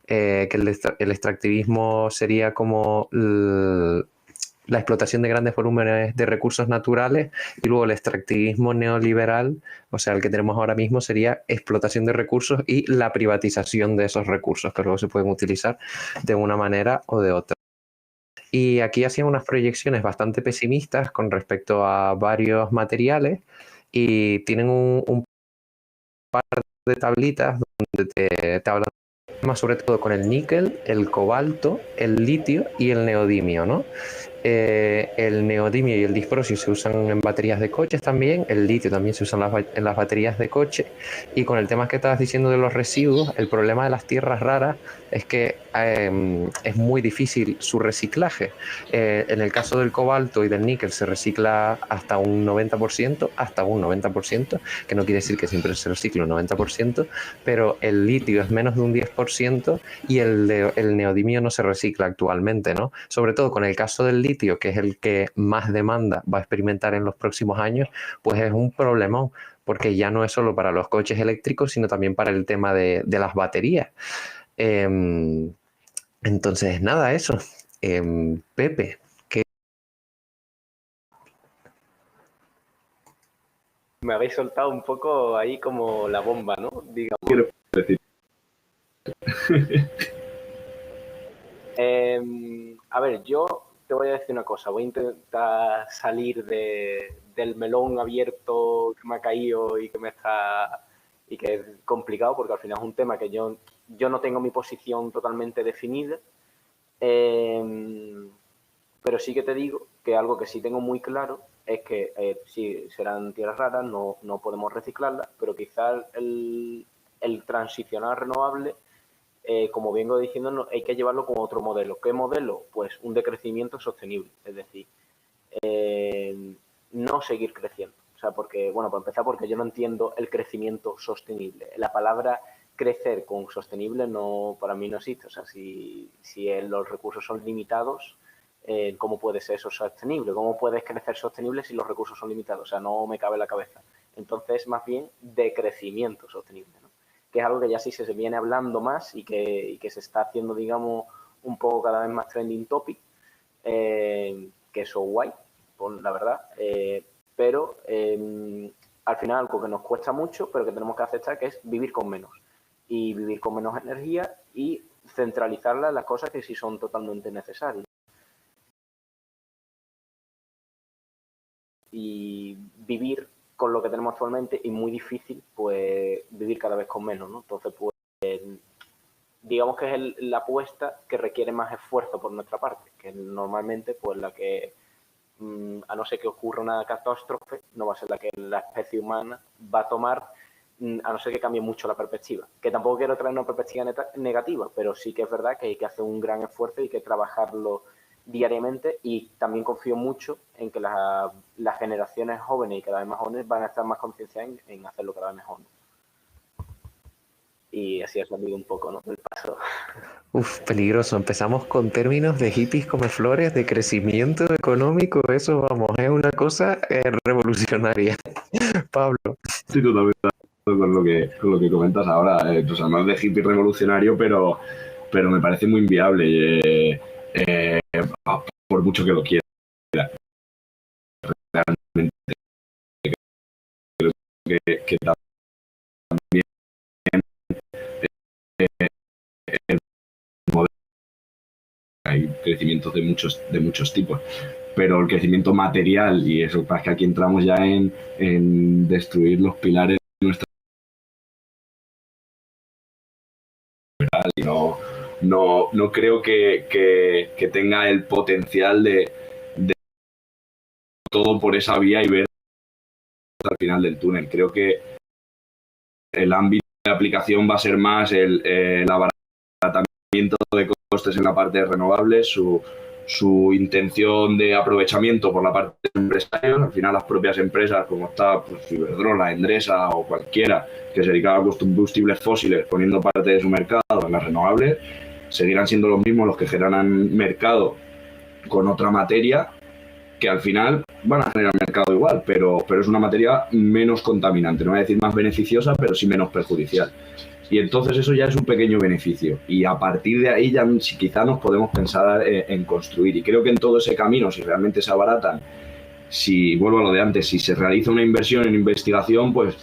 que el extractivismo sería como la explotación de grandes volúmenes de recursos naturales, y luego el extractivismo neoliberal, o sea, el que tenemos ahora mismo, sería explotación de recursos y la privatización de esos recursos, que luego se pueden utilizar de una manera o de otra. Y aquí hacían unas proyecciones bastante pesimistas con respecto a varios materiales, y tienen un par de tablitas donde te hablan más sobre todo con el níquel, el cobalto, el litio y el neodimio, ¿no? El neodimio y el disprosio se usan en baterías de coches también, el litio también se usa en las baterías de coche. Y con el tema que estabas diciendo de los residuos, el problema de las tierras raras es que es muy difícil su reciclaje. En el caso del cobalto y del níquel se recicla hasta un 90%, que no quiere decir que siempre se recicla un 90%, pero el litio es menos de un 10% y el neodimio no se recicla actualmente, ¿no? Sobre todo con el caso del litio, que es el que más demanda va a experimentar en los próximos años, pues es un problemón, porque ya no es solo para los coches eléctricos, sino también para el tema de las baterías. Entonces, nada, eso. Pepe, ¿qué? Me habéis soltado un poco ahí como la bomba, ¿no? Digamos. Quiero decir, A ver, yo te voy a decir una cosa. Voy a intentar salir del melón abierto que me ha caído y que es complicado, porque al final es un tema que yo no tengo mi posición totalmente definida. Pero sí que te digo que algo que sí tengo muy claro es que sí, serán tierras raras, no podemos reciclarlas, pero quizás el transicionar renovable, como vengo diciendo, hay que llevarlo con otro modelo. ¿Qué modelo? Pues un decrecimiento sostenible, es decir, no seguir creciendo. O sea, porque, bueno, para empezar, porque yo no entiendo el crecimiento sostenible. La palabra crecer con sostenible para mí no existe. O sea, si los recursos son limitados, ¿cómo puede ser eso sostenible? ¿Cómo puedes crecer sostenible si los recursos son limitados? O sea, no me cabe en la cabeza. Entonces, más bien, decrecimiento sostenible, ¿no? Que es algo que ya sí se viene hablando más y que se está haciendo, digamos, un poco cada vez más trending topic, que eso guay, pues, la verdad. Pero al final algo que nos cuesta mucho, pero que tenemos que aceptar, que es vivir con menos. Y vivir con menos energía y centralizarla en las cosas que sí son totalmente necesarias. Y vivir con lo que tenemos actualmente y muy difícil, pues vivir cada vez con menos, ¿no? Entonces, pues digamos que es la apuesta que requiere más esfuerzo por nuestra parte, que normalmente pues la que, a no ser que ocurra una catástrofe, no va a ser la que la especie humana va a tomar, a no ser que cambie mucho la perspectiva. Que tampoco quiero traer una perspectiva negativa, pero sí que es verdad que hay que hacer un gran esfuerzo y hay que trabajarlo diariamente, y también confío mucho en que las generaciones jóvenes y cada vez más jóvenes van a estar más concienciadas en hacerlo cada vez mejor. Y así ha salido un poco, ¿no?, del paso. Uf, peligroso. Empezamos con términos de hippies come flores, de crecimiento económico. Eso, vamos, es una cosa revolucionaria. Pablo. sí, totalmente con lo que comentas ahora. Pues además de hippie revolucionario, pero me parece muy inviable, por mucho que lo quiera. Realmente creo que también el modelo, hay crecimientos de muchos tipos, pero el crecimiento material, y eso pasa que aquí entramos ya en destruir los pilares de nuestra vida, y no creo que tenga el potencial de todo por esa vía y ver al final del túnel. Creo que el ámbito de aplicación va a ser más el abaratamiento de costes en la parte de renovables, su intención de aprovechamiento por la parte de empresarios. Al final las propias empresas, como está pues, Iberdrola, Endesa o cualquiera que se dedicaba a combustibles fósiles poniendo parte de su mercado en las renovables, seguirán siendo los mismos los que generan mercado con otra materia que al final van a generar mercado igual, pero es una materia menos contaminante, no voy a decir más beneficiosa, pero sí menos perjudicial. Y entonces eso ya es un pequeño beneficio. Y a partir de ahí ya si quizá nos podemos pensar en construir. Y creo que en todo ese camino, si realmente se abaratan, si vuelvo a lo de antes, si se realiza una inversión en investigación, pues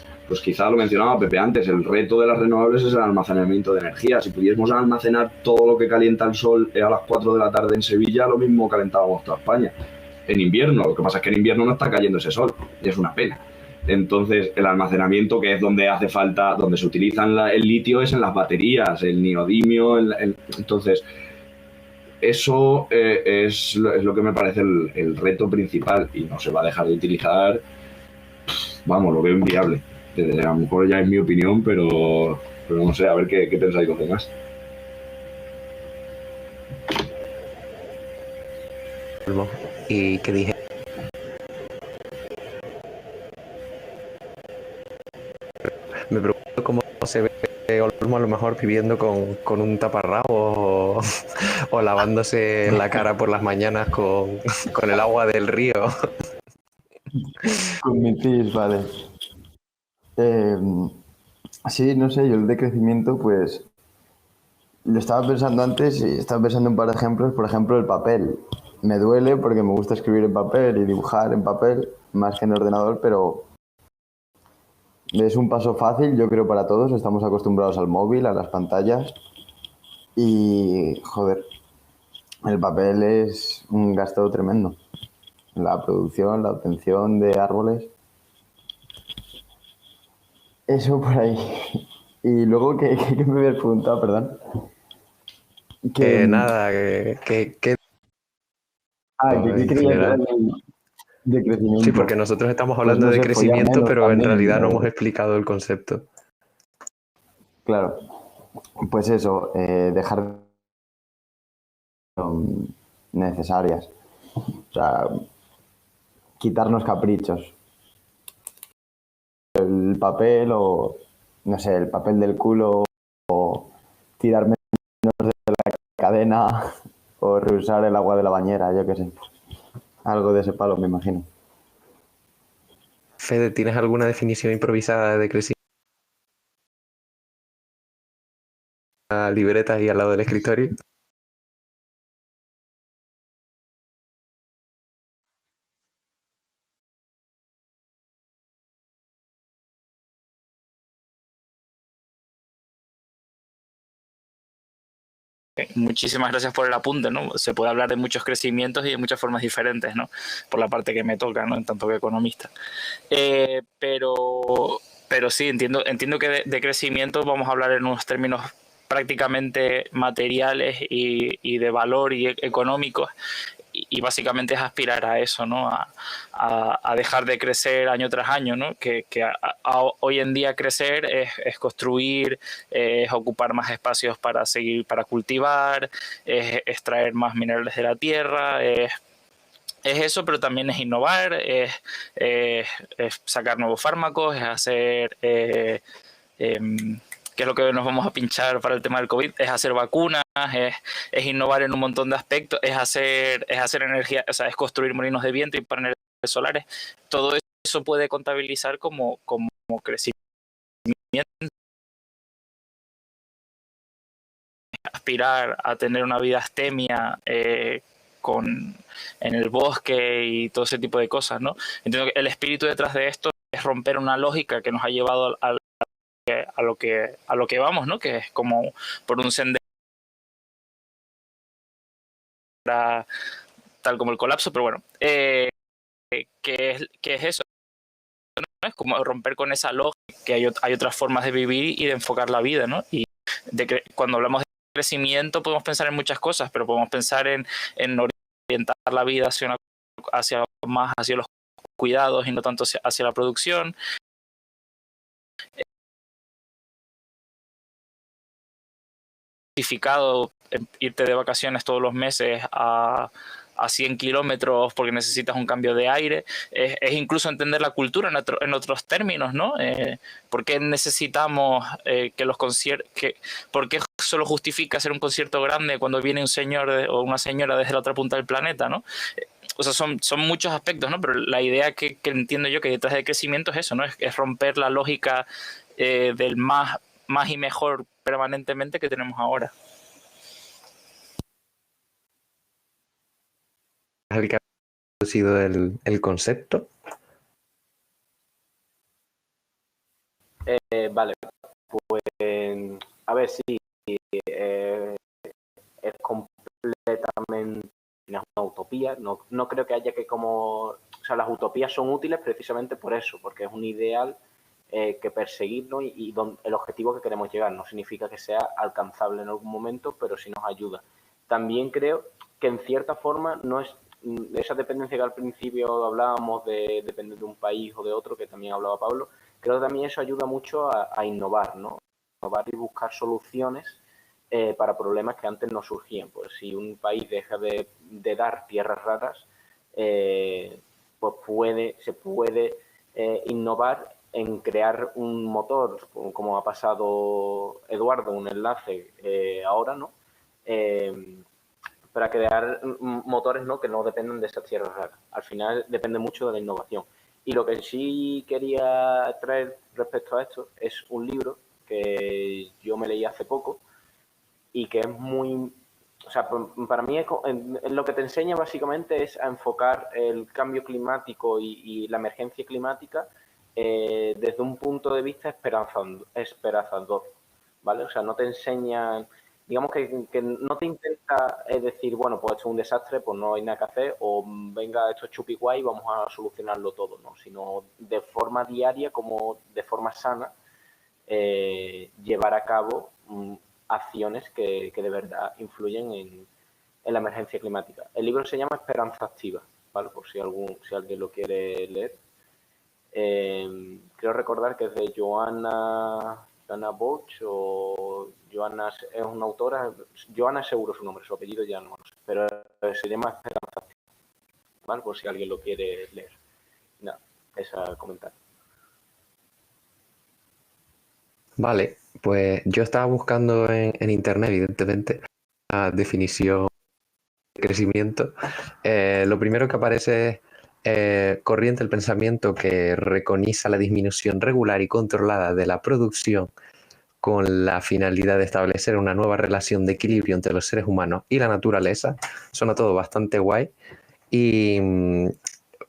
quizá lo mencionaba Pepe antes, el reto de las renovables es el almacenamiento de energía. Si pudiésemos almacenar todo lo que calienta el sol a las 4 de la tarde en Sevilla, lo mismo calentábamos toda España. En invierno, lo que pasa es que en invierno no está cayendo ese sol, y es una pena. Entonces, el almacenamiento, que es donde hace falta, donde se utiliza el litio, es en las baterías, el neodimio. Entonces, eso es lo que me parece el reto principal y no se va a dejar de utilizar. Vamos, lo veo inviable. A lo mejor ya es mi opinión, pero no sé, a ver qué pensáis los demás. Y que dije, me pregunto cómo se ve Olmo a lo mejor viviendo con un taparrabo o lavándose la cara por las mañanas con el agua del río. Con mi pis, vale. Sí, no sé, yo el decrecimiento, pues lo estaba pensando antes y estaba pensando en un par de ejemplos. Por ejemplo, el papel. Me duele porque me gusta escribir en papel y dibujar en papel, más que en ordenador, pero es un paso fácil, yo creo, para todos. Estamos acostumbrados al móvil, a las pantallas y, joder, el papel es un gasto tremendo. La producción, la obtención de árboles. Eso por ahí. Y luego, ¿qué me habías preguntado, perdón? Que, Nada, que ¿qué en creía que era general. de Sí, crecimiento? porque nosotros estamos Pues hablando no de sé, follar crecimiento, menos pero en también. realidad no hemos explicado el concepto. Claro, pues eso, dejar necesarias. O sea, quitarnos caprichos. El papel o, no sé, el papel del culo o tirar menos de la cadena o reusar el agua de la bañera, yo qué sé. Algo de ese palo, me imagino. Fede, ¿tienes alguna definición improvisada de crecimiento? Libretas y al lado del escritorio. Muchísimas gracias por el apunte, ¿no? Se puede hablar de muchos crecimientos y de muchas formas diferentes, ¿no? Por la parte que me toca, ¿no? En tanto que economista. Pero sí, entiendo que de crecimiento vamos a hablar en unos términos prácticamente materiales y de valor y económicos. Y básicamente es aspirar a eso, ¿no? A dejar de crecer año tras año, ¿no? Que hoy en día crecer es construir, es ocupar más espacios para seguir, para cultivar, es extraer más minerales de la tierra, es eso, pero también es innovar, es sacar nuevos fármacos, es hacer... que es lo que nos vamos a pinchar para el tema del COVID, es hacer vacunas, es innovar en un montón de aspectos, es hacer energía, o sea, es construir molinos de viento y paneles solares. Todo eso puede contabilizar como crecimiento. Aspirar a tener una vida astemia en el bosque y todo ese tipo de cosas, ¿no? Entiendo que el espíritu detrás de esto es romper una lógica que nos ha llevado a lo que vamos, ¿no? Que es como por un sendero tal como el colapso, pero bueno, ¿qué es eso? ¿No? Es como romper con esa lógica, que hay otras formas de vivir y de enfocar la vida, ¿no? Y cuando hablamos de crecimiento podemos pensar en muchas cosas, pero podemos pensar en orientar la vida hacia los cuidados y no tanto hacia la producción. Justificado irte de vacaciones todos los meses a 100 kilómetros porque necesitas un cambio de aire. Es incluso entender la cultura en otros términos, ¿no? ¿Por qué necesitamos que los conciertos... ¿Por qué solo justifica hacer un concierto grande cuando viene un señor o una señora desde la otra punta del planeta, ¿no? O sea, son muchos aspectos, ¿no? Pero la idea que entiendo yo que detrás del crecimiento es eso, ¿no? Es romper la lógica del más y mejor permanentemente que tenemos ahora. ¿Es el que ha producido el concepto? Vale, pues a ver, sí, es completamente una utopía. No creo que haya que o sea, las utopías son útiles precisamente por eso, porque es un ideal que perseguirnos y el objetivo que queremos llegar. No significa que sea alcanzable en algún momento, pero sí nos ayuda. También creo que en cierta forma no es esa dependencia que al principio hablábamos de depender de un país o de otro, que también hablaba Pablo. Creo que también eso ayuda mucho a innovar, ¿no? Innovar y buscar soluciones para problemas que antes no surgían. Pues si un país deja de dar tierras raras, pues se puede innovar en crear un motor, como ha pasado Eduardo, un enlace ahora, ¿no? Para crear motores, ¿no? Que no dependen de esas tierras raras. Al final depende mucho de la innovación. Y lo que sí quería traer respecto a esto es un libro que yo me leí hace poco y que es muy... O sea, para mí lo que te enseña básicamente es a enfocar el cambio climático y la emergencia climática desde un punto de vista esperanzador, ¿vale? O sea, no te enseñan... Digamos que no te intenta decir, bueno, pues esto es un desastre, pues no hay nada que hacer, o venga, esto es chupi guay, vamos a solucionarlo todo, ¿no? Sino de forma diaria, como de forma sana, llevar a cabo acciones que de verdad influyen en la emergencia climática. El libro se llama Esperanza Activa, ¿vale? Por si alguien lo quiere leer. Creo recordar que es de Joanna Boch o Joanna, es una autora, Joanna seguro su nombre, su apellido ya no lo sé, pero se llama Esperanza Activa, ¿vale? Por si alguien lo quiere leer. Nada, esa comentario. Vale, pues yo estaba buscando en internet, evidentemente, la definición de crecimiento. Lo primero que aparece es corriente del pensamiento que reconiza la disminución regular y controlada de la producción con la finalidad de establecer una nueva relación de equilibrio entre los seres humanos y la naturaleza. Suena todo bastante guay. Y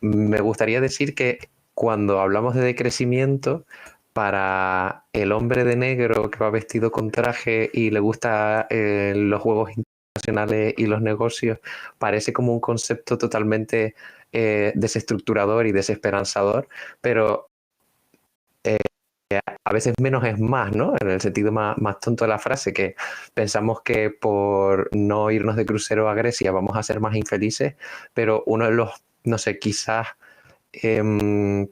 me gustaría decir que cuando hablamos de decrecimiento, para el hombre de negro que va vestido con traje y le gusta los juegos internacionales y los negocios, parece como un concepto totalmente desestructurador y desesperanzador, pero a veces menos es más, ¿no? En el sentido más tonto de la frase, que pensamos que por no irnos de crucero a Grecia vamos a ser más infelices, pero uno de los, no sé, quizás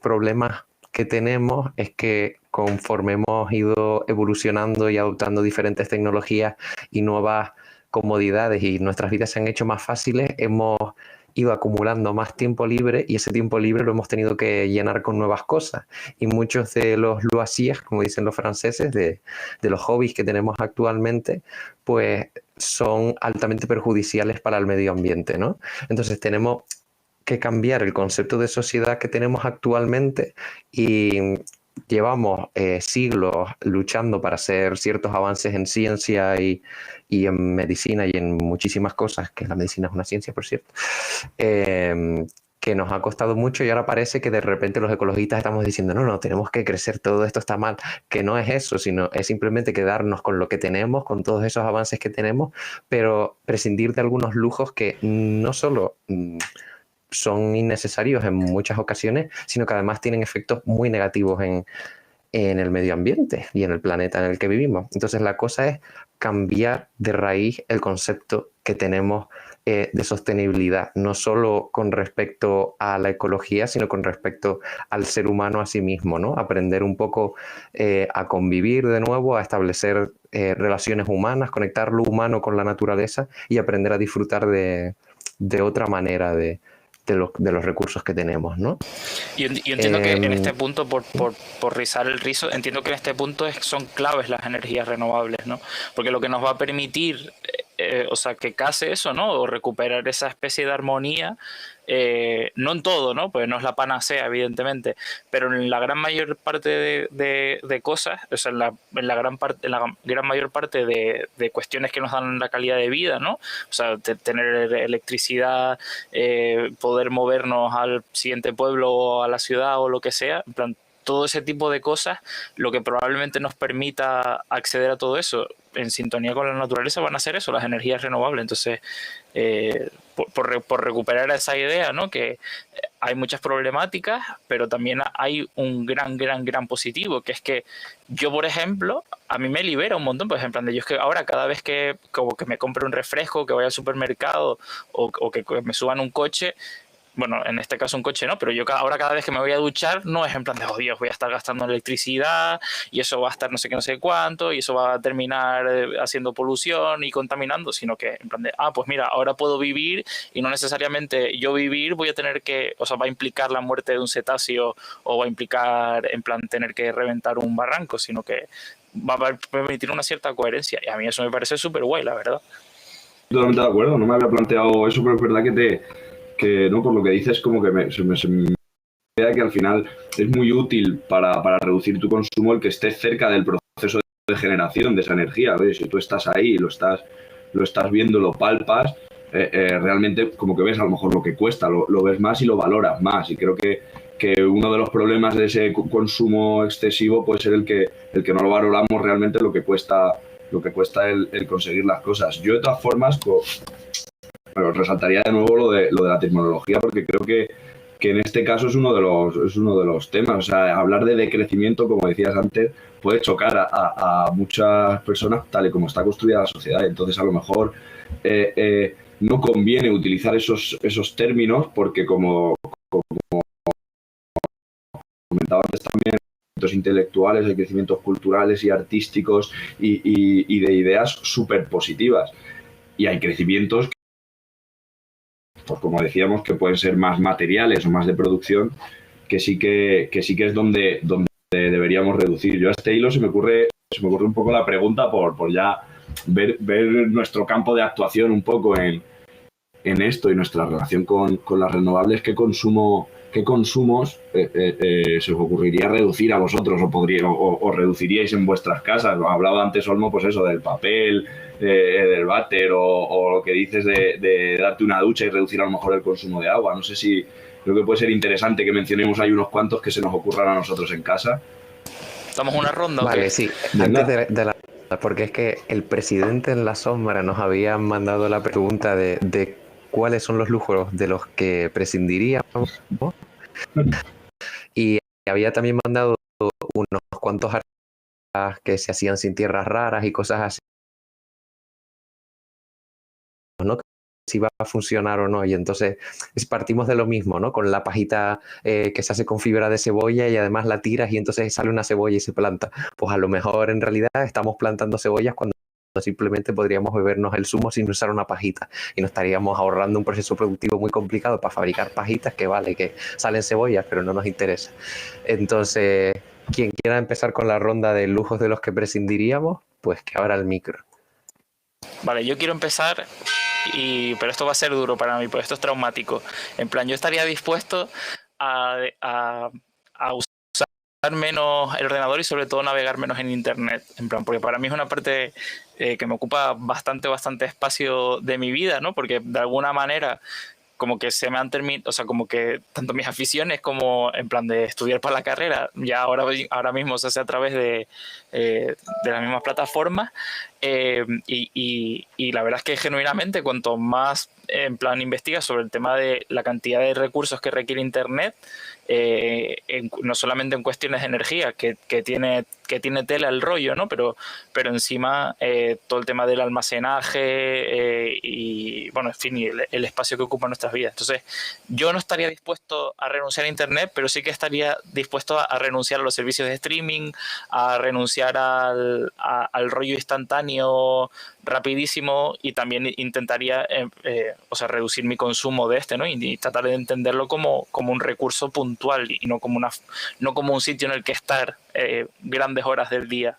problemas que tenemos es que conforme hemos ido evolucionando y adoptando diferentes tecnologías y nuevas comodidades y nuestras vidas se han hecho más fáciles, hemos ido acumulando más tiempo libre y ese tiempo libre lo hemos tenido que llenar con nuevas cosas. Y muchos de los loisirs, como dicen los franceses, de los hobbies que tenemos actualmente, pues son altamente perjudiciales para el medio ambiente, ¿no? Entonces tenemos que cambiar el concepto de sociedad que tenemos actualmente y llevamos siglos luchando para hacer ciertos avances en ciencia y en medicina y en muchísimas cosas, que la medicina es una ciencia, por cierto, que nos ha costado mucho y ahora parece que de repente los ecologistas estamos diciendo no, tenemos que crecer, todo esto está mal, que no es eso, sino es simplemente quedarnos con lo que tenemos, con todos esos avances que tenemos, pero prescindir de algunos lujos que no solo son innecesarios en muchas ocasiones, sino que además tienen efectos muy negativos en el medio ambiente y en el planeta en el que vivimos. Entonces la cosa es cambiar de raíz el concepto que tenemos de sostenibilidad, no solo con respecto a la ecología, sino con respecto al ser humano a sí mismo, ¿no? Aprender un poco a convivir de nuevo, a establecer relaciones humanas, conectar lo humano con la naturaleza y aprender a disfrutar de de otra manera de los recursos que tenemos, ¿no? Yo entiendo que en este punto, por rizar el rizo, entiendo que en este punto son claves las energías renovables, ¿no? Porque lo que nos va a permitir, o sea, que case eso, ¿no? O recuperar esa especie de armonía, no en todo, ¿no? Pues no es la panacea, evidentemente, pero en la gran mayor parte de cosas, o sea, en la gran mayor parte de cuestiones que nos dan la calidad de vida, ¿no? O sea, tener electricidad, poder movernos al siguiente pueblo o a la ciudad o lo que sea, en plan, todo ese tipo de cosas, lo que probablemente nos permita acceder a todo eso en sintonía con la naturaleza van a ser eso, las energías renovables. Entonces, por recuperar esa idea, ¿no? Que hay muchas problemáticas, pero también hay un gran positivo, que es que yo, por ejemplo, a mí me libera un montón, por ejemplo, yo es que ahora cada vez que como que me compre un refresco, que vaya al supermercado o que me suban un coche, bueno, en este caso un coche no, pero yo ahora cada vez que me voy a duchar no es en plan de, oh Dios, voy a estar gastando electricidad y eso va a estar no sé qué, no sé cuánto y eso va a terminar haciendo polución y contaminando, sino que en plan de, pues mira, ahora puedo vivir y no necesariamente yo vivir voy a tener que, o sea, va a implicar la muerte de un cetáceo o va a implicar en plan tener que reventar un barranco, sino que va a permitir una cierta coherencia y a mí eso me parece súper guay, la verdad. Totalmente de acuerdo, no me había planteado eso, pero es verdad que no, por lo que dices, como que se me idea que al final es muy útil para reducir tu consumo el que estés cerca del proceso de generación de esa energía. ¿Ves? Si tú estás ahí, lo estás viendo, lo palpas, realmente como que ves a lo mejor lo que cuesta, lo ves más y lo valoras más. Y creo que uno de los problemas de ese consumo excesivo puede ser el que no lo valoramos realmente lo que cuesta el conseguir las cosas. Yo de todas formas, bueno, resaltaría de nuevo lo de la tecnología, porque creo que en este caso es uno de los temas. O sea, hablar de decrecimiento, como decías antes, puede chocar a muchas personas tal y como está construida la sociedad. Entonces, a lo mejor no conviene utilizar esos términos porque, como comentaba antes también, crecimientos intelectuales, hay crecimientos culturales y artísticos y de ideas súper positivas. Y hay crecimientos pues como decíamos, que pueden ser más materiales o más de producción, que sí que es donde deberíamos reducir. Yo a este hilo se me ocurre un poco la pregunta por ya ver nuestro campo de actuación un poco en esto y nuestra relación con las renovables. ¿Qué consumos se os ocurriría reducir a vosotros o reduciríais en vuestras casas? Hablaba antes, Olmo, pues eso, del papel, del váter o lo que dices de darte una ducha y reducir a lo mejor el consumo de agua. No sé si creo que puede ser interesante que mencionemos ahí unos cuantos que se nos ocurran a nosotros en casa. ¿Damos una ronda? Vale, ¿o qué? sí. Antes de la... Porque es que el presidente en la sombra nos había mandado la pregunta de cuáles son los lujos de los que prescindiríamos, ¿no? Y había también mandado unos cuantos artículos que se hacían sin tierras raras y cosas así, ¿no? Si va a funcionar o no. Y entonces partimos de lo mismo, ¿no? Con la pajita que se hace con fibra de cebolla y además la tiras y entonces sale una cebolla y se planta. Pues a lo mejor en realidad estamos plantando cebollas cuando simplemente podríamos bebernos el zumo sin usar una pajita y nos estaríamos ahorrando un proceso productivo muy complicado para fabricar pajitas que vale, que salen cebollas, pero no nos interesa. Entonces, quien quiera empezar con la ronda de lujos de los que prescindiríamos, pues que abra el micro. Vale, yo quiero empezar, pero esto va a ser duro para mí, porque esto es traumático. En plan, yo estaría dispuesto a usar menos el ordenador y sobre todo navegar menos en internet, en plan, porque para mí es una parte que me ocupa bastante espacio de mi vida, ¿no? Porque de alguna manera como que se me han terminado, o sea, como que tanto mis aficiones como en plan de estudiar para la carrera, ya ahora mismo se hace a través de las mismas plataformas, y la verdad es que genuinamente cuanto más en plan investigas sobre el tema de la cantidad de recursos que requiere internet, no solamente en cuestiones de energía, que tiene tela el rollo, ¿no? Pero encima todo el tema del almacenaje y bueno, en fin, y el espacio que ocupa nuestras vidas. Entonces, yo no estaría dispuesto a renunciar a internet, pero sí que estaría dispuesto a renunciar a los servicios de streaming, a renunciar al rollo instantáneo instantáneo, rapidísimo, y también intentaría reducir mi consumo de ¿no? Y tratar de entenderlo como un recurso puntual y no como un sitio en el que estar grandes horas del día.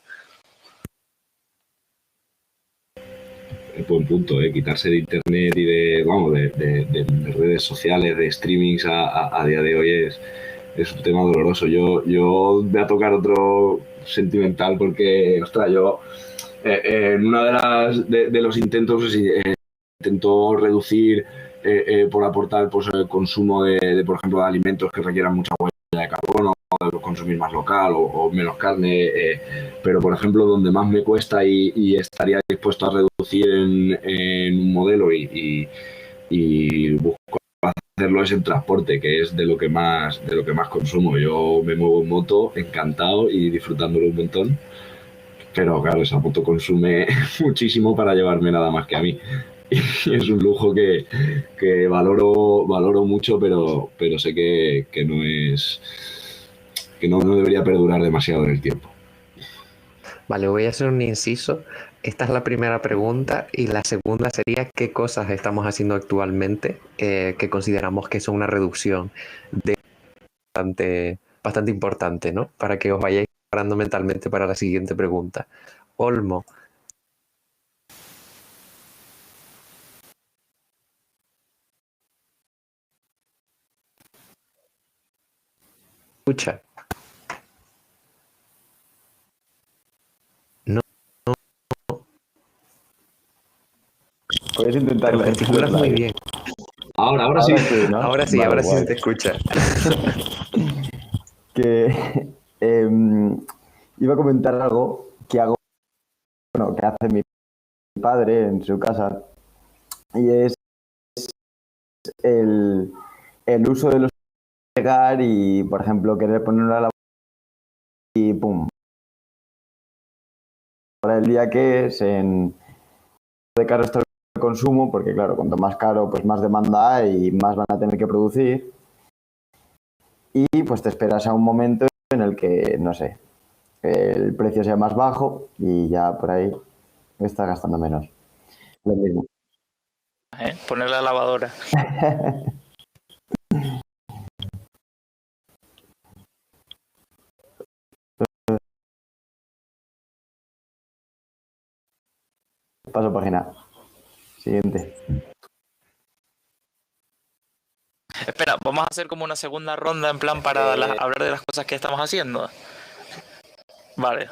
Buen punto, quitarse de internet y de redes sociales, de streamings a día de hoy es un tema doloroso. Yo voy a tocar otro sentimental porque, ostras, yo en una de los intentos intento reducir por aportar pues, el consumo por ejemplo, de alimentos que requieran mucha huella de carbono, consumir más local o menos carne, pero por ejemplo donde más me cuesta y estaría dispuesto a reducir en un modelo y busco hacerlo es en transporte, que es de lo que más consumo. Yo me muevo en moto, encantado y disfrutándolo un montón, pero claro, esa moto consume muchísimo para llevarme nada más que a mí. Y es un lujo que valoro mucho, pero sé que no es que no debería perdurar demasiado en el tiempo. Vale, voy a hacer un inciso. Esta es la primera pregunta y la segunda sería ¿qué cosas estamos haciendo actualmente que consideramos que son una reducción de bastante importante, ¿no? Para que os vayáis preparando mentalmente para la siguiente pregunta. Olmo. Escucha. No, Puedes intentarlo. pero gesticulas muy bien. Ahora sí. ¿No? Ahora sí, Vale, ahora sí guay. se te escucha. Que iba a comentar algo que hago, bueno, que hace mi padre en su casa, y es el uso de los llegar y, por ejemplo, querer poner una lavadora y pum. Ahora el día que es de caro está el consumo, porque claro, cuanto más caro, pues más demanda hay y más van a tener que producir. Y pues te esperas a un momento en el que, no sé, el precio sea más bajo y ya por ahí estás gastando menos. Lo mismo. Poner la lavadora. Paso página. Siguiente. Espera, vamos a hacer como una segunda ronda en plan para hablar de las cosas que estamos haciendo. Vale.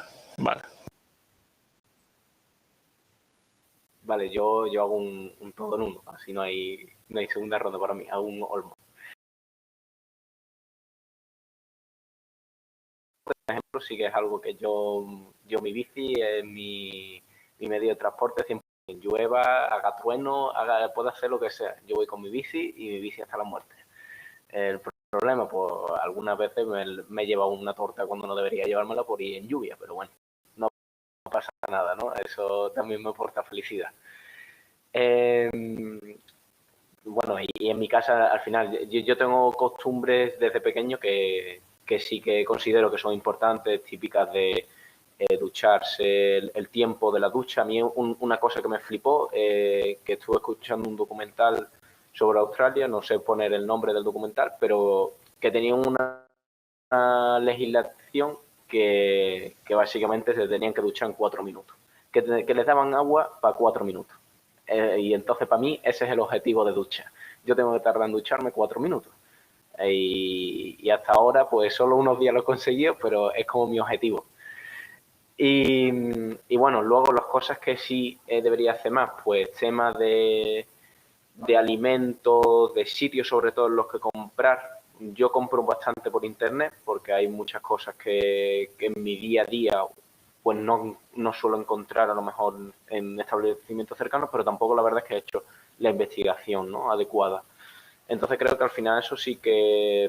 Vale, yo hago un todo en uno, así no hay segunda ronda para mí, hago un Olmo. Por ejemplo, sí que es algo que yo mi bici es mi medio de transporte, siempre llueva, haga trueno, pueda hacer lo que sea. Yo voy con mi bici y mi bici hasta la muerte. El problema, pues algunas veces me lleva una torta cuando no debería llevármela por ir en lluvia, pero bueno, no pasa nada, ¿no? Eso también me aporta felicidad. Bueno, y en mi casa, al final, yo tengo costumbres desde pequeño que sí que considero que son importantes, típicas de ducharse, el tiempo de la ducha. A mí una cosa que me flipó, que estuve escuchando un documental sobre Australia, no sé poner el nombre del documental, pero que tenía una legislación que básicamente se tenían que duchar en 4 minutos, que les daban agua para 4 minutos. Y entonces para mí ese es el objetivo de ducha. Yo tengo que tardar en ducharme 4 minutos. Y hasta ahora pues solo unos días lo he conseguido, pero es como mi objetivo. Y bueno, luego las cosas que sí debería hacer más, pues temas de alimentos, de sitios sobre todo en los que comprar. Yo compro bastante por internet porque hay muchas cosas que en mi día a día pues no suelo encontrar a lo mejor en establecimientos cercanos, pero tampoco la verdad es que he hecho la investigación, ¿no?, adecuada. Entonces creo que al final eso sí que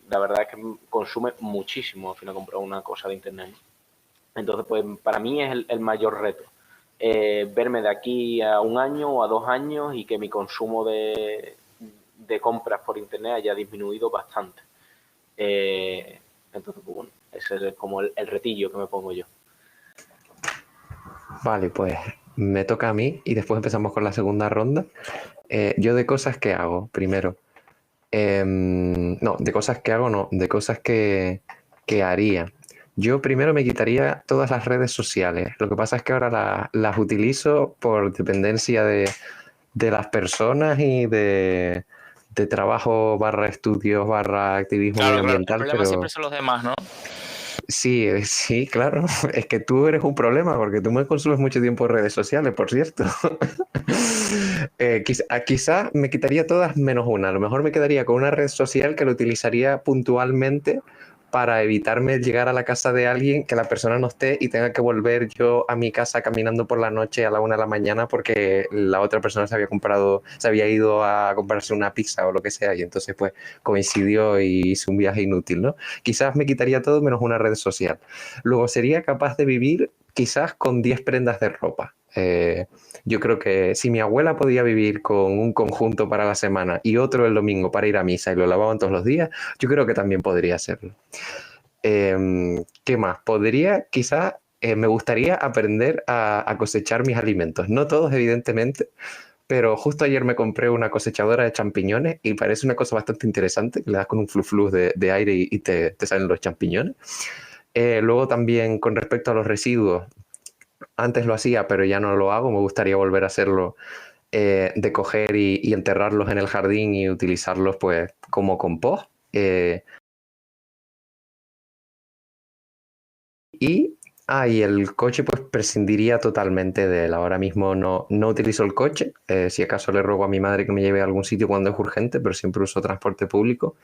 la verdad es que consume muchísimo al final comprar una cosa de internet, ¿no? Entonces pues para mí es el mayor reto. Verme de aquí a 1 año o a 2 años y que mi consumo de compras por internet haya disminuido bastante. Entonces, pues bueno, ese es como el retillo que me pongo yo. Vale, pues me toca a mí y después empezamos con la segunda ronda. Yo de cosas que hago, primero. No, de cosas que hago no, de cosas que haría. Yo primero me quitaría todas las redes sociales. Lo que pasa es que ahora las utilizo por dependencia de las personas y de trabajo barra estudios barra activismo Claro, claro. El medioambiental, problema pero siempre son los demás, ¿no? sí, sí, claro. Es que tú eres un problema porque tú me consumes mucho tiempo en redes sociales, por cierto. Quizá me quitaría todas menos una. A lo mejor me quedaría con una red social que lo utilizaría puntualmente para evitarme llegar a la casa de alguien, que la persona no esté y tenga que volver yo a mi casa caminando por la noche a la 1 de la mañana porque la otra persona se había ido a comprarse una pizza o lo que sea y entonces pues coincidió y hice un viaje inútil, ¿no? Quizás me quitaría todo menos una red social. Luego sería capaz de vivir quizás con 10 prendas de ropa. Yo creo que si mi abuela podía vivir con un conjunto para la semana y otro el domingo para ir a misa y lo lavaban todos los días, yo creo que también podría hacerlo. ¿Qué más? Quizás, me gustaría aprender a cosechar mis alimentos. No todos, evidentemente, pero justo ayer me compré una cosechadora de champiñones y parece una cosa bastante interesante. Le das con un flufluz de aire y te salen los champiñones. Luego también con respecto a los residuos, antes lo hacía, pero ya no lo hago. Me gustaría volver a hacerlo, de coger y enterrarlos en el jardín y utilizarlos pues como compost. Y, y el coche pues prescindiría totalmente de él. Ahora mismo no utilizo el coche. Si acaso le ruego a mi madre que me lleve a algún sitio cuando es urgente, pero siempre uso transporte público.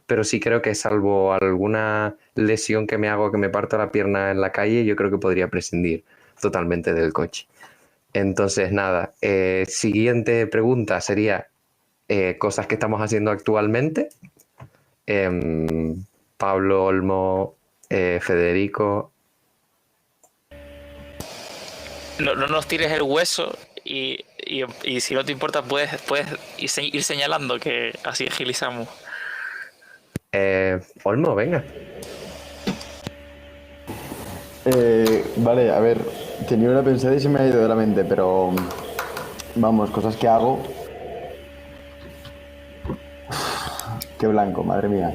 Pero sí creo que salvo alguna lesión que me hago, que me parta la pierna en la calle, yo creo que podría prescindir totalmente del coche. Entonces, nada, siguiente pregunta sería cosas que estamos haciendo actualmente. Pablo, Olmo, Federico. No nos tires el hueso y si no te importa puedes ir señalando que así agilizamos. Olmo, venga. Vale, a ver, tenía una pensada y se me ha ido de la mente, pero vamos, cosas que hago. Qué blanco, madre mía.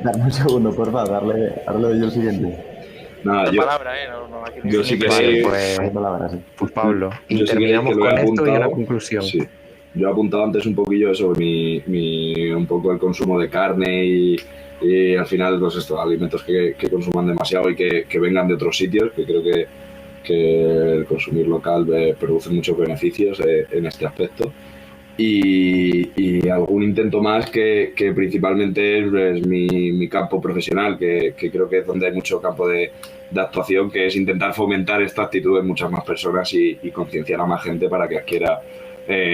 Dame un segundo, porfa, darle yo el siguiente. Nada, La yo, palabra, no aquí no yo hay sí que Vale, Hay palabras, sí. pues Pablo. yo Y sí que terminamos lo he con esto y una apuntado. conclusión. Sí. Yo he apuntado antes un poquillo sobre un poco el consumo de carne y al final pues estos alimentos que consuman demasiado y que vengan de otros sitios, que creo que el consumir local produce muchos beneficios en este aspecto. Y algún intento más que principalmente es mi campo profesional, que creo que es donde hay mucho campo de actuación, que es intentar fomentar esta actitud en muchas más personas y concienciar a más gente para que adquiera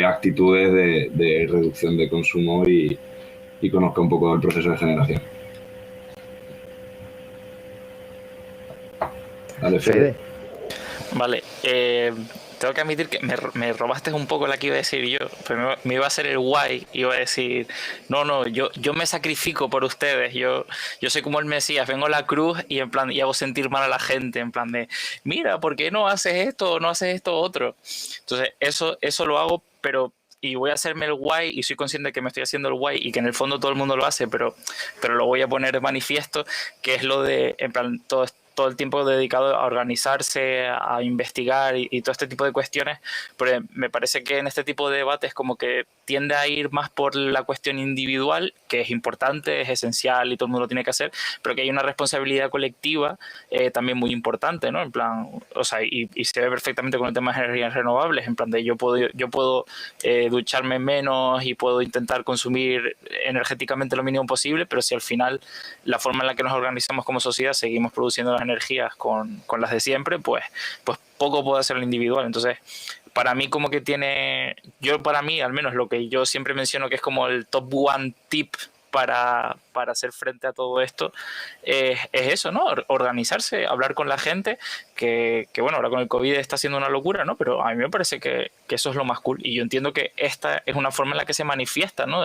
actitudes de reducción de consumo y conozca un poco el proceso de generación. Dale, Fede. Vale, tengo que admitir que me robaste un poco la que iba a decir yo. Pues me iba a hacer el guay, iba a decir, no, yo me sacrifico por ustedes, yo soy como el Mesías, vengo a la cruz y en plan y hago sentir mal a la gente, en plan de, mira, ¿por qué no haces esto, no haces esto otro? Entonces, eso lo hago, pero y voy a hacerme el guay y soy consciente de que me estoy haciendo el guay y que en el fondo todo el mundo lo hace, pero lo voy a poner de manifiesto, que es lo de, en plan, todo el tiempo dedicado a organizarse, a investigar y todo este tipo de cuestiones, pero me parece que en este tipo de debates como que tiende a ir más por la cuestión individual, que es importante, es esencial y todo el mundo lo tiene que hacer, pero que hay una responsabilidad colectiva también muy importante, ¿no? En plan, o sea, y se ve perfectamente con el tema de energías renovables, en plan de yo puedo ducharme menos y puedo intentar consumir energéticamente lo mínimo posible, pero si al final la forma en la que nos organizamos como sociedad seguimos produciendo las energías con las de siempre, pues poco puede hacer el individual. Entonces, para mí como que para mí al menos lo que yo siempre menciono que es como el top one tip para hacer frente a todo esto es eso, ¿no? Organizarse, hablar con la gente, que bueno, ahora con el COVID está siendo una locura, ¿no? Pero a mí me parece que eso es lo más cool. Y yo entiendo que esta es una forma en la que se manifiesta, ¿no?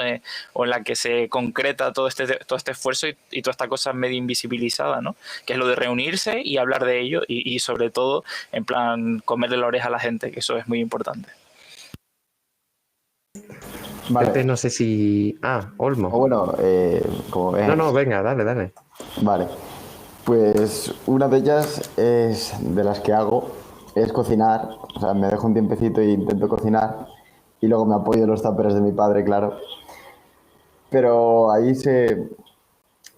O en la que se concreta todo este esfuerzo y toda esta cosa medio invisibilizada, ¿no? Que es lo de reunirse y hablar de ello y sobre todo, en plan, comerle la oreja a la gente, que eso es muy importante. Vale. Pepe, no sé si... Olmo. O bueno, como ves. No, venga, dale. Vale. Pues una de ellas es de las que hago, es cocinar. O sea, me dejo un tiempecito e intento cocinar. Y luego me apoyo en los tuppers de mi padre, claro. Pero ahí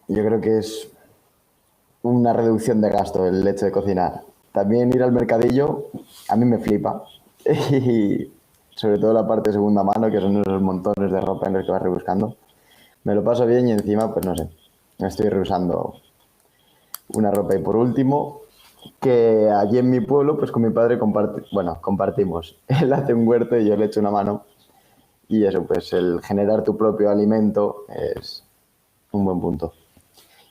yo creo que es una reducción de gasto el hecho de cocinar. También ir al mercadillo, a mí me flipa. Y sobre todo la parte de segunda mano, que son esos montones de ropa en los que vas rebuscando. Me lo paso bien y encima, pues no sé, estoy reusando una ropa. Y por último, que allí en mi pueblo, pues con mi padre compartimos. Él hace un huerto y yo le echo una mano. Y eso, pues el generar tu propio alimento es un buen punto.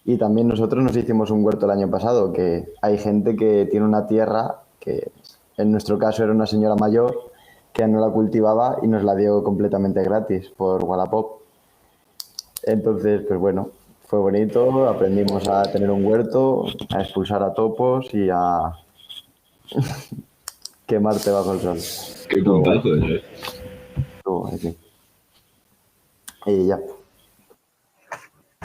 Y también nosotros nos hicimos un huerto el año pasado, que hay gente que tiene una tierra, que en nuestro caso era una señora mayor, que no la cultivaba y nos la dio completamente gratis por Wallapop. Entonces, pues bueno, fue bonito, aprendimos a tener un huerto, a expulsar a topos y a quemarte bajo el sol. Qué puntazo, Sí. Y ya.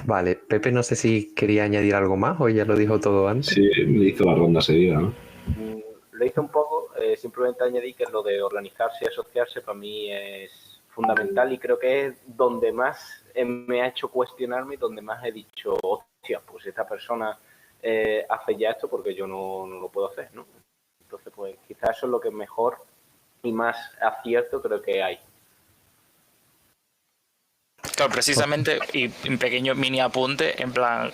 Vale, Pepe, no sé si quería añadir algo más o ya lo dijo todo antes. Sí, me hizo la ronda seguida, ¿no? Lo hice un poco, simplemente añadí que lo de organizarse y asociarse para mí es fundamental y creo que es donde más me ha hecho cuestionarme y donde más he dicho, hostia, pues esta persona hace ya esto porque yo no lo puedo hacer, ¿no? Entonces, pues quizás eso es lo que mejor y más acierto creo que hay. Claro, precisamente, y un pequeño mini apunte, en plan,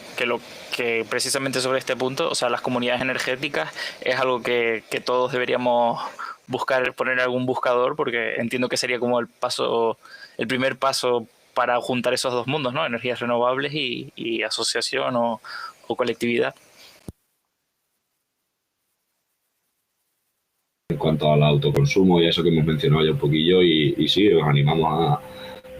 que precisamente sobre este punto, o sea, las comunidades energéticas es algo que todos deberíamos buscar, poner en algún buscador, porque entiendo que sería como el primer paso para juntar esos dos mundos, ¿no? Energías renovables y asociación o colectividad. En cuanto al autoconsumo y eso que hemos mencionado ya un poquillo, y sí, os animamos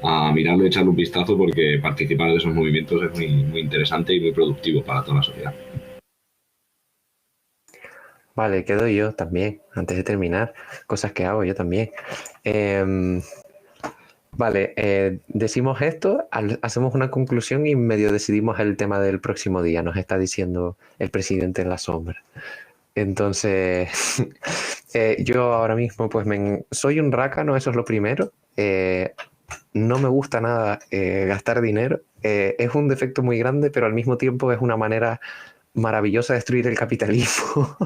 a mirarlo y echarle un vistazo porque participar de esos movimientos es muy, muy interesante y muy productivo para toda la sociedad. Vale, quedo yo también, antes de terminar, cosas que hago yo también. Vale, decimos esto, hacemos una conclusión y medio decidimos el tema del próximo día, nos está diciendo el presidente en la sombra. Entonces, yo ahora mismo pues soy un rácano, eso es lo primero. No me gusta nada gastar dinero. Es un defecto muy grande, pero al mismo tiempo es una manera maravillosa de destruir el capitalismo.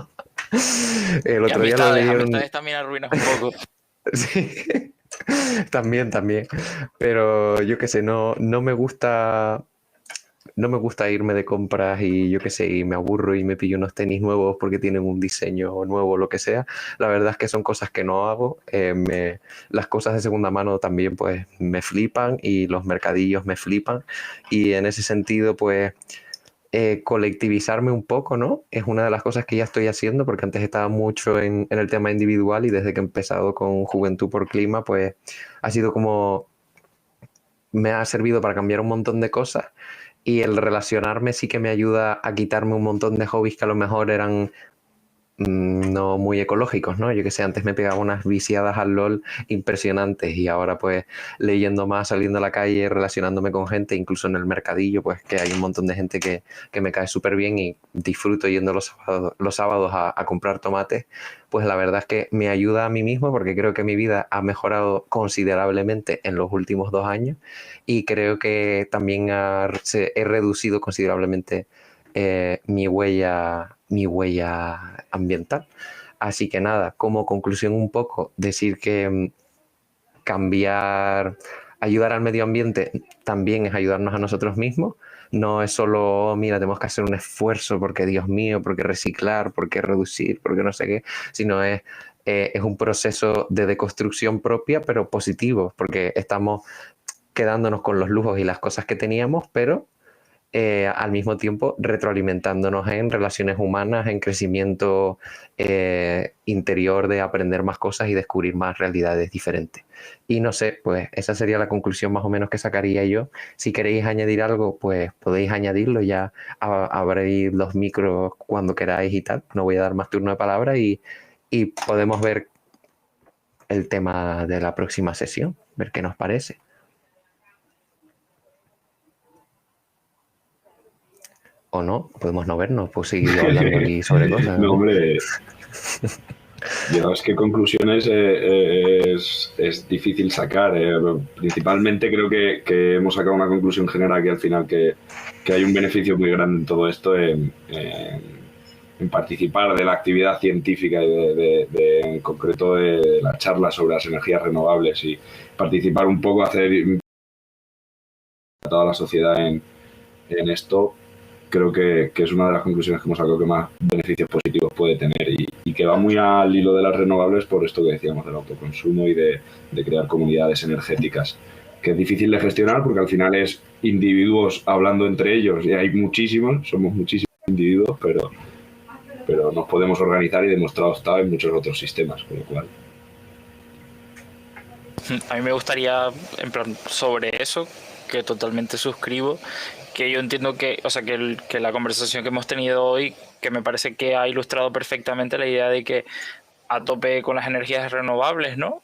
El otro día lo leí amistades también arruinas un poco. Sí, también. Pero yo qué sé, no me gusta irme de compras y yo qué sé, y me aburro y me pillo unos tenis nuevos porque tienen un diseño nuevo o lo que sea. La verdad es que son cosas que no hago. Las cosas de segunda mano también pues me flipan y los mercadillos me flipan. Y en ese sentido pues colectivizarme un poco, ¿no? Es una de las cosas que ya estoy haciendo porque antes estaba mucho en el tema individual y desde que he empezado con Juventud por Clima pues ha sido como... me ha servido para cambiar un montón de cosas. Y el relacionarme sí que me ayuda a quitarme un montón de hobbies que a lo mejor eran no muy ecológicos, ¿no? Yo que sé, antes me pegaba unas viciadas al LOL impresionantes y ahora pues leyendo más, saliendo a la calle, relacionándome con gente, incluso en el mercadillo, pues que hay un montón de gente que me cae súper bien y disfruto yendo los sábados a comprar tomates, pues la verdad es que me ayuda a mí mismo porque creo que mi vida ha mejorado considerablemente en los últimos 2 años y creo que también he reducido considerablemente mi huella ambiental. Así que nada, como conclusión un poco, decir que ayudar al medio ambiente también es ayudarnos a nosotros mismos. No es solo, mira, tenemos que hacer un esfuerzo porque Dios mío, porque reciclar, porque reducir, porque no sé qué, sino es un proceso de deconstrucción propia, pero positivo, porque estamos quedándonos con los lujos y las cosas que teníamos, pero al mismo tiempo retroalimentándonos en relaciones humanas, en crecimiento interior de aprender más cosas y descubrir más realidades diferentes. Y no sé, pues esa sería la conclusión más o menos que sacaría yo. Si queréis añadir algo, pues podéis añadirlo, ya abréis los micros cuando queráis y tal. No voy a dar más turno de palabra y podemos ver el tema de la próxima sesión, ver qué nos parece. O no, podemos no vernos, pues seguir hablando aquí sobre cosas. No, hombre. Yo, es que conclusiones es difícil sacar. Principalmente creo que hemos sacado una conclusión general que al final que hay un beneficio muy grande en todo esto en participar de la actividad científica y en concreto de la charla sobre las energías renovables y participar un poco, hacer a toda la sociedad en esto. Creo que es una de las conclusiones que hemos sacado que más beneficios positivos puede tener y que va muy al hilo de las renovables por esto que decíamos del autoconsumo y de crear comunidades energéticas, que es difícil de gestionar porque al final es individuos hablando entre ellos y hay muchísimos, somos muchísimos individuos, pero nos podemos organizar y demostrado está en muchos otros sistemas, con lo cual... A mí me gustaría, en plan, sobre eso, que totalmente suscribo, que yo entiendo que, o sea, que la conversación que hemos tenido hoy, que me parece que ha ilustrado perfectamente la idea de que a tope con las energías renovables, ¿no?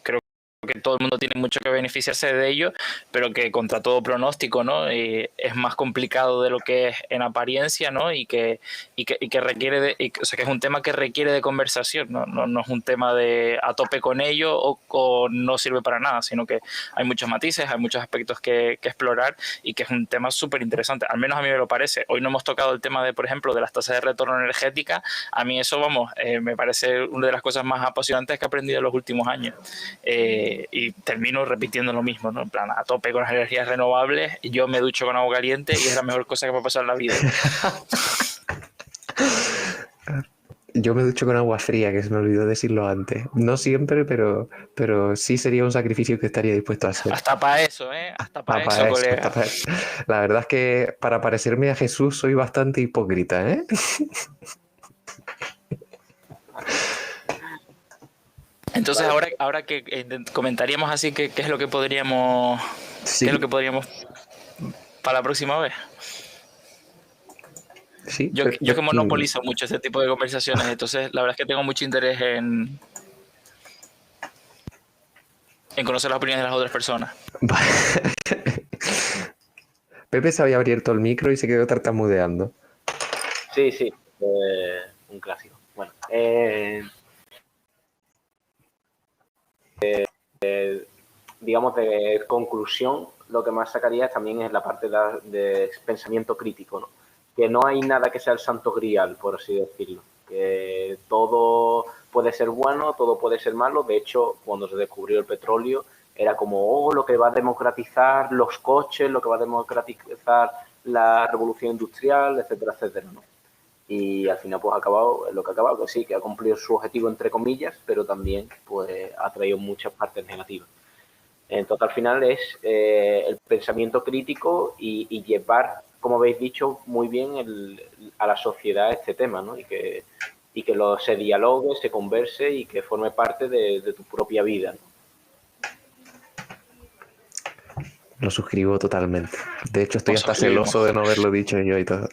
Creo que todo el mundo tiene mucho que beneficiarse de ello, pero que contra todo pronóstico, ¿no? Es más complicado de lo que es en apariencia, ¿no? Y que requiere o sea, que es un tema que requiere de conversación, ¿no? No es un tema de a tope con ello o no sirve para nada, sino que hay muchos matices, hay muchos aspectos que explorar y que es un tema súper interesante. Al menos a mí me lo parece. Hoy no hemos tocado el tema de, por ejemplo, de las tasas de retorno energética. A mí eso, vamos, me parece una de las cosas más apasionantes que he aprendido en los últimos años. Y termino repitiendo lo mismo, ¿no? En plan, a tope con las energías renovables, yo me ducho con agua caliente y es la mejor cosa que me ha pasado en la vida. Yo me ducho con agua fría, que se me olvidó decirlo antes. No siempre, pero sí sería un sacrificio que estaría dispuesto a hacer. Hasta para eso, ¿eh? Hasta para eso, colega. La verdad es que para parecerme a Jesús soy bastante hipócrita, ¿eh? Entonces, ahora que comentaríamos así, ¿qué es lo que podríamos, Sí. qué es lo que podríamos para la próxima vez? Sí, Yo que monopolizo mucho este tipo de conversaciones, entonces la verdad es que tengo mucho interés en conocer las opiniones de las otras personas. Pepe se había abierto el micro y se quedó tartamudeando. Sí, un clásico. Bueno, digamos de conclusión, lo que más sacaría también es la parte de pensamiento crítico, ¿no? Que no hay nada que sea el santo grial, por así decirlo. Que todo puede ser bueno, todo puede ser malo. De hecho, cuando se descubrió el petróleo, era como, lo que va a democratizar los coches, lo que va a democratizar la revolución industrial, etcétera, etcétera, ¿no? Y al final pues ha acabado lo que ha acabado, que sí, que ha cumplido su objetivo entre comillas, pero también pues ha traído muchas partes negativas. Entonces al final es el pensamiento crítico y llevar, como habéis dicho, muy bien a la sociedad este tema, ¿no? Y que se dialogue, se converse y que forme parte de tu propia vida, ¿no? Lo suscribo totalmente. De hecho, estoy hasta celoso de no haberlo dicho yo y todo.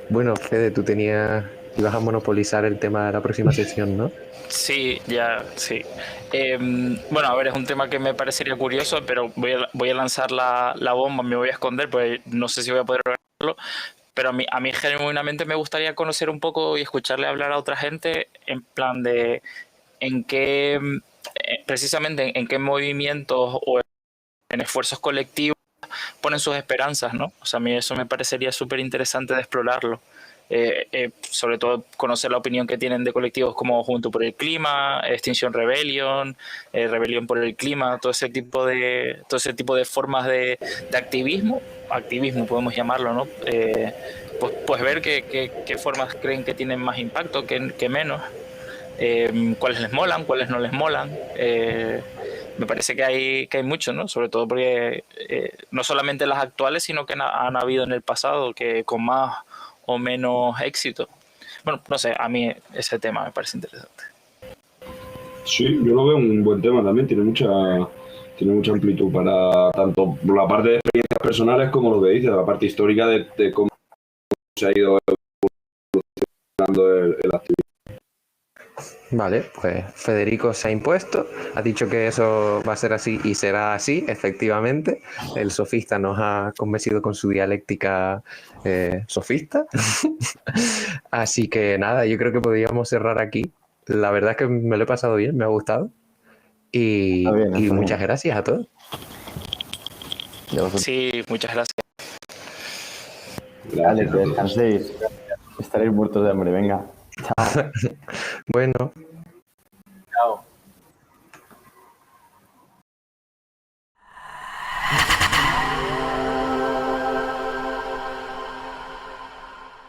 Bueno, Fede, tú ibas a monopolizar el tema de la próxima sesión, ¿no? Sí, sí. Bueno, a ver, es un tema que me parecería curioso, pero voy a lanzar la bomba, me voy a esconder, pues no sé si voy a poder organizarlo, pero a mí genuinamente me gustaría conocer un poco y escucharle hablar a otra gente en plan de en qué, precisamente en qué movimientos o en esfuerzos colectivos ponen sus esperanzas, ¿no? O sea, a mí eso me parecería súper interesante de explorarlo. Sobre todo conocer la opinión que tienen de colectivos como Junto por el Clima, Extinction Rebellion, Rebelión por el Clima, todo ese tipo de formas de activismo podemos llamarlo, ¿no? Pues ver qué formas creen que tienen más impacto, que menos. cuáles les molan, cuáles no les molan. Me parece que hay mucho, ¿no? Sobre todo porque no solamente las actuales, sino que han habido en el pasado que con más o menos éxito. Bueno, no sé, a mí ese tema me parece interesante. Sí, yo lo veo un buen tema también, tiene mucha amplitud para tanto la parte de experiencias personales como lo que dice, la parte histórica de cómo se ha ido evolucionando el activismo. Vale, pues Federico se ha impuesto, ha dicho que eso va a ser así y será así, efectivamente. El sofista nos ha convencido con su dialéctica sofista. Así que nada, yo creo que podríamos cerrar aquí. La verdad es que me lo he pasado bien, me ha gustado. Y, Está bien, y está muchas bien. gracias a todos. Y a vosotros. Sí, muchas gracias. Vale, Gracias que a todos. descanséis. Estaréis muertos de hambre, venga. Chao. Bueno. Chao.